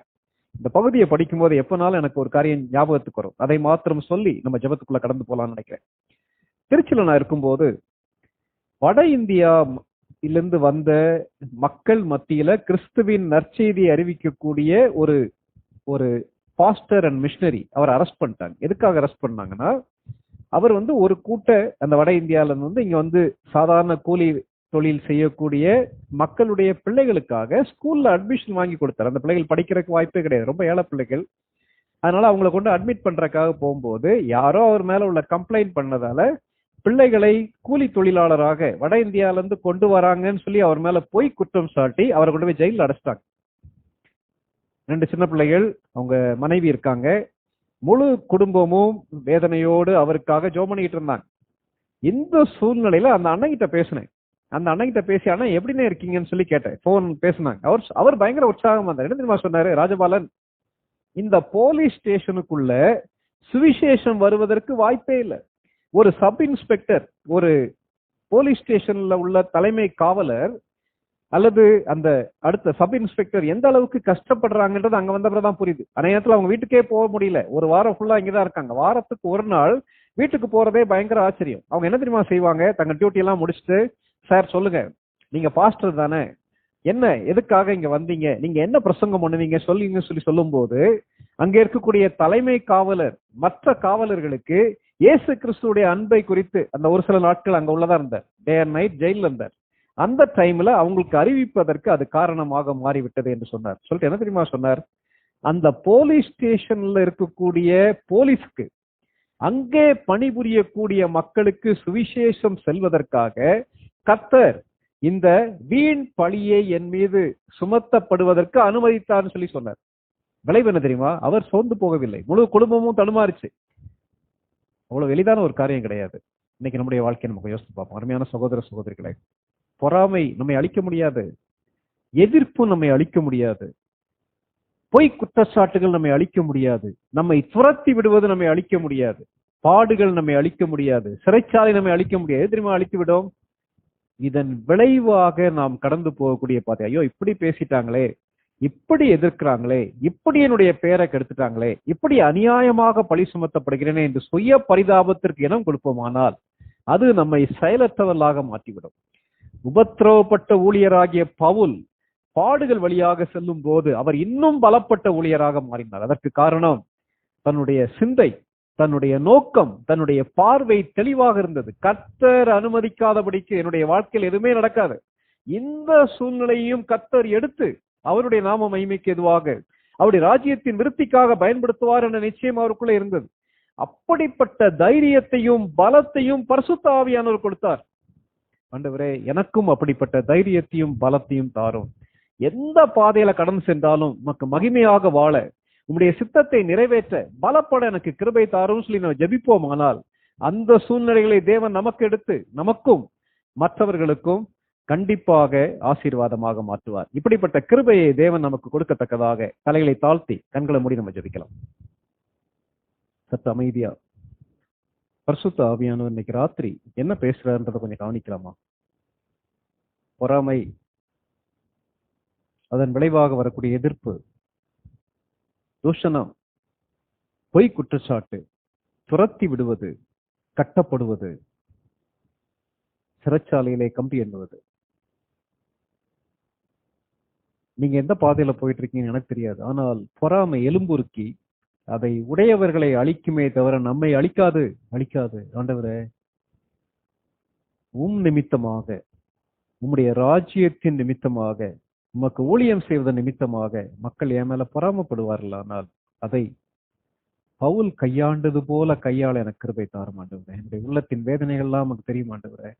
S1: இந்த பகுதியை படிக்கும் போது எப்பனாலும் எனக்கு ஒரு காரியம் ஞாபகத்துக்கு வரும். அதை மாத்திரம் சொல்லி நம்ம ஜெபத்துக்குள்ள கடந்து போலாம்னு நினைக்கிறேன். திருச்சியில நான் இருக்கும்போது வட இந்தியாவிலிருந்து வந்த மக்கள் மத்தியில கிறிஸ்துவின் நற்செய்தியை அறிவிக்கக்கூடிய ஒரு பாஸ்டர் அண்ட் மிஷனரி அவர் அரெஸ்ட் பண்ணிட்டாங்க. எதுக்காக அரெஸ்ட் பண்ணாங்கன்னா, அவர் ஒரு அந்த வட இந்தியால இருந்து இங்க சாதாரண கூலி தொழில் செய்யக்கூடிய மக்களுடைய பிள்ளைகளுக்காக ஸ்கூல்ல அட்மிஷன் வாங்கி கொடுத்தார். அந்த பிள்ளைகள் படிக்கிறதுக்கு வாய்ப்பே கிடையாது, ரொம்ப ஏழை பிள்ளைகள். அதனால அவங்களை கொண்டு அட்மிட் பண்றதுக்காக போகும்போது யாரோ அவர் மேல உள்ள கம்ப்ளைண்ட் பண்ணதால பிள்ளைகளை கூலி தொழிலாளராக வட இந்தியால இருந்து கொண்டு வராங்கன்னு சொல்லி அவர் மேல போய் குற்றம் சாட்டி அவரை கொண்டு போய் ஜெயில அடைச்சிட்டாங்க. 2 சின்ன பிள்ளைகள், அவங்க மனைவி இருக்காங்க. முழு குடும்பமும் வேதனையோடு அவருக்காக ஜெபம் பண்ணிட்டு இருந்தாங்க. இந்த சூழ்நிலையில அந்த அண்ணன்கிட்ட பேசினேன். அந்த அண்ணன்கிட்ட பேசி, அண்ணா எப்படின்னு இருக்கீங்கன்னு சொல்லி கேட்டேன். போன் பேசினாங்க. அவர் பயங்கர உற்சாகமா இருந்தார். என்ன தெரியுமா சொன்னாரு? ராஜபாலன், இந்த போலீஸ் ஸ்டேஷனுக்குள்ள சுவிசேஷம் வருவதற்கு வாய்ப்பே இல்லை. ஒரு சப் இன்ஸ்பெக்டர், ஒரு போலீஸ் ஸ்டேஷன்ல உள்ள தலைமை காவலர் அல்லது அந்த அடுத்த சப் இன்ஸ்பெக்டர் எந்த அளவுக்கு கஷ்டப்படுறாங்கன்றது அங்க வந்தப்பதான் புரியுது. அநேகத்துல அவங்க வீட்டுக்கே போக முடியல. ஒரு வாரம் ஃபுல்லா இங்கதான் இருக்காங்க. வாரத்துக்கு ஒரு நாள் வீட்டுக்கு போறதே பயங்கர ஆச்சரியம். அவங்க என்ன தெரியுமா செய்வாங்க? தங்க டியூட்டி எல்லாம் முடிச்சுட்டு, சார் சொல்லுங்க, நீங்க பாஸ்டர் தானே, என்ன எதுக்காக இங்க வந்தீங்க, நீங்க என்ன பிரசங்கம் பண்ணுவீங்க சொல்லுங்க சொல்லி சொல்லும் போது அங்க இருக்கக்கூடிய தலைமை காவலர் மற்ற காவலர்களுக்கு இயேசு கிறிஸ்துடைய அன்பை குறித்து அந்த ஒரு சில நாட்கள் அங்க உள்ளதா இருந்தார். டே அண்ட் நைட் ஜெயில இருந்தார். அந்த டைம்ல அவங்களுக்கு அறிவிப்பதற்கு அது காரணமாக மாறிவிட்டது என்று சொன்னார். சொல்லிட்டு என்ன தெரியுமா சொன்னார்? அந்த போலீஸ் ஸ்டேஷன்ல இருக்கக்கூடிய போலீஸ்க்கு, அங்கே பணிபுரியக்கூடிய மக்களுக்கு சுவிசேஷம் செல்வதற்காக கர்த்தர் இந்த வீண் பழியை என் மீது சுமத்தப்படுவதற்கு அனுமதித்தார்னு சொல்லி சொன்னார். விளைவு என்ன தெரியுமா? அவர் சோர்ந்து போகவில்லை. முழு குடும்பமும் தடுமாறிச்சு. அவ்வளவு எளிதான ஒரு காரியம் கிடையாது. இன்னைக்கு நம்முடைய வாழ்க்கையை நமக்கு யோசித்து பார்ப்போம். அருமையான சகோதர சகோதரிகளை, பொறாமை நம்மை அழிக்க முடியாது, எதிர்ப்பு நம்மை அழிக்க முடியாது, பொய் குற்றச்சாட்டுகள் நம்மை அழிக்க முடியாது, நம்மை துரத்தி விடுவது நம்மை அழிக்க முடியாது, பாடுகள் நம்மை அழிக்க முடியாது, சிறைச்சாலை நம்மை அழிக்க முடியாது. தெரியுமா அழித்து விடும்? இதன் விளைவாக நாம் கடந்து போகக்கூடிய பாதை. ஐயோ, இப்படி பேசிட்டாங்களே, இப்படி எதிர்க்கிறாங்களே, இப்படி என்னுடைய பெயரை கெடுத்துட்டாங்களே, இப்படி அநியாயமாக பழி சுமத்தப்படுகிறேனே என்று சுய பரிதாபத்திற்கு இடம் கொடுப்போமானால் அது நம்மை செயலற்றவர்களாக மாற்றிவிடும். உபத்திரவப்பட்ட ஊழியராகிய பவுல் பாடுகள் வழியாக செல்லும் போது அவர் இன்னும் பலப்பட்ட ஊழியராக மாறினார். அதற்கு காரணம் தன்னுடைய சிந்தை, தன்னுடைய நோக்கம், தன்னுடைய பார்வை தெளிவாக இருந்தது. கர்த்தர் அனுமதிக்காதபடிக்கு என்னுடைய வாழ்க்கையில் எதுவுமே நடக்காது. இந்த சூழ்நிலையையும் கர்த்தர் எடுத்து அவருடைய நாம மகிமைக்கு எதுவாக, அவருடைய ராஜ்யத்தின் விருத்திக்காக பயன்படுத்துவார் என்ற நிச்சயம் அவருக்குள்ள இருந்தது. அப்படிப்பட்ட தைரியத்தையும் பலத்தையும் பரிசுத்த ஆவியானவர் கொடுத்தார். ஆண்டவரே, எனக்கும் அப்படிப்பட்ட தைரியத்தையும் பலத்தையும் தாரும். எந்த பாதையில கடந்து சென்றாலும் உமக்கு மகிமையாக வாழ, உம்முடைய சித்தத்தை நிறைவேற்ற பலப்பட எனக்கு கிருபை தாரும் சொல்லி நம்ம ஜெபிப்போம். ஆனால் அந்த சூழ்நிலைகளை தேவன் நமக்கு எடுத்து நமக்கும் மற்றவர்களுக்கும் கண்டிப்பாக ஆசீர்வாதமாக மாற்றுவார். இப்படிப்பட்ட கிருபையை தேவன் நமக்கு கொடுக்கத்தக்கதாக தலைகளை தாழ்த்தி கண்களை மூடி நம்ம ஜெபிக்கலாம். சற்று அமைதியா பரிசுத்த ஆவியானவர் இன்னைக்கு ராத்திரி என்ன பேசுறாருன்றதை கொஞ்சம் கவனிக்கலாமா? பொறாமை, அதன் விளைவாக வரக்கூடிய எதிர்ப்பு, தூஷணம், பொய் குற்றச்சாட்டு, துரத்தி விடுவது, கட்டப்படுவது, சிறைச்சாலையிலே கம்பி எண்ணுவது. நீங்க எந்த பாதையில போயிட்டு இருக்கீங்கன்னு எனக்கு தெரியாது. ஆனால் பொறாமை எலும்புருக்கி அதை உடையவர்களை அழிக்குமே தவிர நம்மை அழிக்காது. ஆண்டவரே, நிமித்தமாக, உம்முடைய ராஜ்யத்தின் நிமித்தமாக, உமக்கு ஊழியம் செய்வதன் நிமித்தமாக மக்கள் என் மேல பொறாமப்படுவார்கள். ஆனால் அதை பவுல் கையாண்டது போல கையாள எனக்கு கிருபை தாரும் ஆண்டவரே. என்னுடைய உள்ளத்தின் வேதனைகள்லாம் நமக்கு தெரியும் ஆண்டவரே.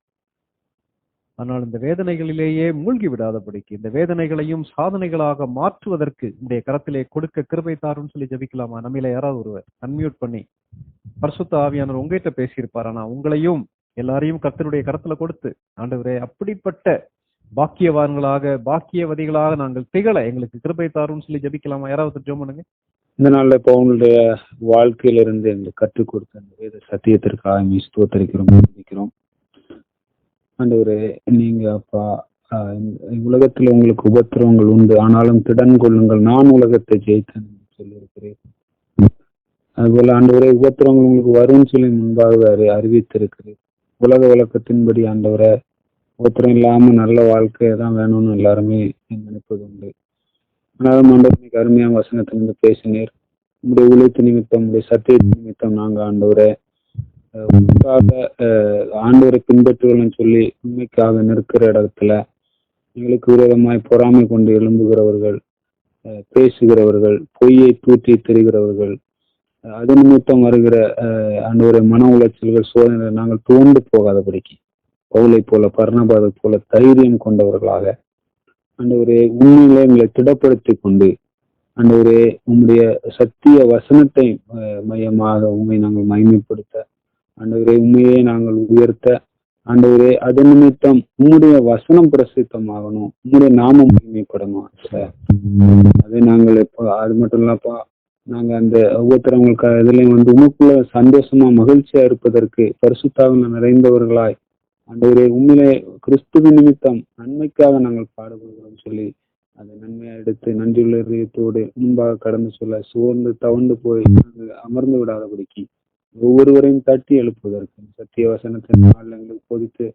S1: ஆனால் இந்த வேதனைகளிலேயே மூழ்கி விடாதபடிக்கு இந்த வேதனைகளையும் சாதனைகளாக மாற்றுவதற்கு உடைய கரத்திலே கொடுக்க கிருபை தாருன்னு சொல்லி ஜெபிக்கலாமா? நம்மள யாராவது ஒருவர் அன்மியூட் பண்ணி பரிசுத்த ஆவியானவர் உங்ககிட்ட பேசியிருப்பார். ஆனா உங்களையும் எல்லாரையும் கர்த்தருடைய கரத்துல கொடுத்து, ஆண்டவரே, அப்படிப்பட்ட பாக்கியவான்களாக பாக்கியவதிகளாக நாங்கள் திகழ எங்களுக்கு கிருபை தாருன்னு சொல்லி ஜெபிக்கலாமா? யாராவது ஜெபம் பண்ணுங்க.
S3: இந்த நாள்ல இப்போ உங்களுடைய வாழ்க்கையிலிருந்து எங்களுக்கு கற்றுக் கொடுத்த அந்த வேத சத்தியத்திற்காக ஸ்தோத்திரிக்கிறோம். ஆண்டவரே, நீங்க அப்பா உலகத்துல உங்களுக்கு உபத்திரவங்கள் உண்டு, ஆனாலும் திடன் கொள்ளுங்கள், நான் உலகத்தை ஜெயித்தேன் சொல்லியிருக்கிறேன். அதுபோல ஆண்டவரே, உபத்திரவங்கள் உங்களுக்கு வரும்னு சொல்லி முன்பாக அறிவித்திருக்கிறேன். உலக வழக்கத்தின்படி ஆண்டவரை உபத்திரம் இல்லாம நல்ல வாழ்க்கையை தான் வேணும்னு எல்லாருமே நினைப்பது உண்டு. ஆனாலும் ஆண்டவர் இன்னைக்கு அருமையான வசனத்திலிருந்து பேசினீர். உங்களுடைய உழைப்பு நிமித்தம், உங்களுடைய சத்தியத்து நிமித்தம் நாங்க ஆண்டவரை ஆண்டவரை பின்பற்றுவோம்னு சொல்லி உண்மைக்காக நிற்கிற இடத்துல எங்களுக்கு விரோதமாய் பொறாமை கொண்டு எழும்புகிறவர்கள், பேசுகிறவர்கள், பொய்யை தூற்றி தெரிகிறவர்கள், அது நிமித்தம் வருகிற ஆண்டவரை மன உளைச்சல்கள், சோதனை நாங்கள் துவண்டு போகாதபடிக்கு பவுலை போல பர்னபாதை போல தைரியம் கொண்டவர்களாக ஆண்டவரே உண்மையிலே எங்களை திடப்படுத்தி கொண்டு ஆண்டவரே உம்முடைய சத்திய வசனத்தை மையமாக உண்மை நாங்கள் மகிமைப்படுத்த, ஆண்டவரே உண்மையை நாங்கள் உயர்த்த, ஆண்டவரே அது நிமித்தம் உம்முடைய வசனம் பிரசித்தமாகணும், உம்முடைய நாமம் மகிமைப்படணும் சார். அது நாங்கள் இப்போ அது மட்டும் இல்லப்பா, நாங்க அந்த ஒவ்வொருத்தரவங்களுக்கு இதுலயும் உமக்குள்ள சந்தோஷமா மகிழ்ச்சியா இருப்பதற்கு பரிசுத்தாவில நிறைந்தவர்களாய் ஆண்டவரே உண்மையிலே கிறிஸ்துவ நிமித்தம் நன்மைக்காக நாங்கள் பாடுபடுகிறோம் சொல்லி அதை நன்மையா எடுத்து நன்றியுள்ள இதயத்தோடு முன்பாக கடந்து சொல்ல சோர்ந்து தவண்டு போய் அமர்ந்து விடாதபடிக்கு ஒவ்வொருவரையும் தட்டி எழுப்புவதற்கு சத்திய வசனத்தின் நாள் எங்களுக்கு போதித்து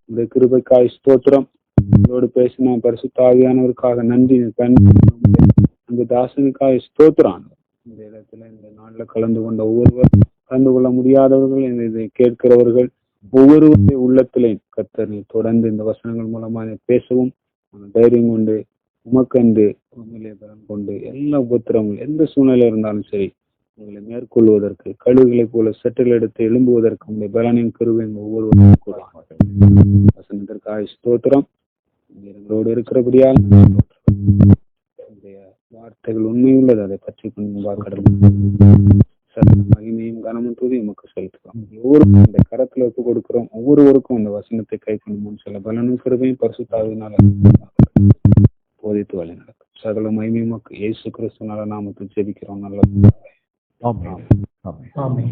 S3: இந்த கிருபைக்காய் ஸ்தோத்திரம். உங்களோடு பேசின பரிசுத்த ஆவியானவருக்காக நன்றி. அந்த தாசனுக்காய் ஸ்தோத்திரம். இந்த இடத்துல இந்த நாள்ல கலந்து கொண்ட ஒவ்வொருவரும், கலந்து கொள்ள முடியாதவர்கள், இதை கேட்கிறவர்கள் ஒவ்வொருவருடைய உள்ளத்திலே கர்த்தர் தொடர்ந்து இந்த வசனங்கள் மூலமா பேசவும் தைரியம் கொண்டு உமக்கண்டு உண்மையிலே பலன் கொண்டு எல்லா உபத்திரங்கள் எந்த சூழ்நிலை இருந்தாலும் சரி உங்களை மேற்கொள்வதற்கு கழுகுகளை போல செட்டில் எடுத்து எழும்புவதற்கு உங்களுடைய பலனின் கருவையும் ஒவ்வொருவரும் வசனத்திற்காக ஸ்தோத்திரம். எங்களோடு இருக்கிறபடியால் வார்த்தைகள் உண்மையுள்ளது, அதை பற்றி கொண்டு கடவுள் மகிமையும் கனமும் தூதி உமக்கு செலுத்துகிறோம். ஒவ்வொருக்கும் இந்த கரத்துல ஒப்பு கொடுக்கிறோம். ஒவ்வொருவருக்கும் அந்த வசனத்தை கை கொண்டு சில பலனும் கருவையும் பரிசுத்தாவினால போதித்து வழி நடக்கும். சகல மகிமையும் இயேசு கிறிஸ்துவினால நாமத்தில் ஜெபிக்கிறோம். நல்ல ஆமென்.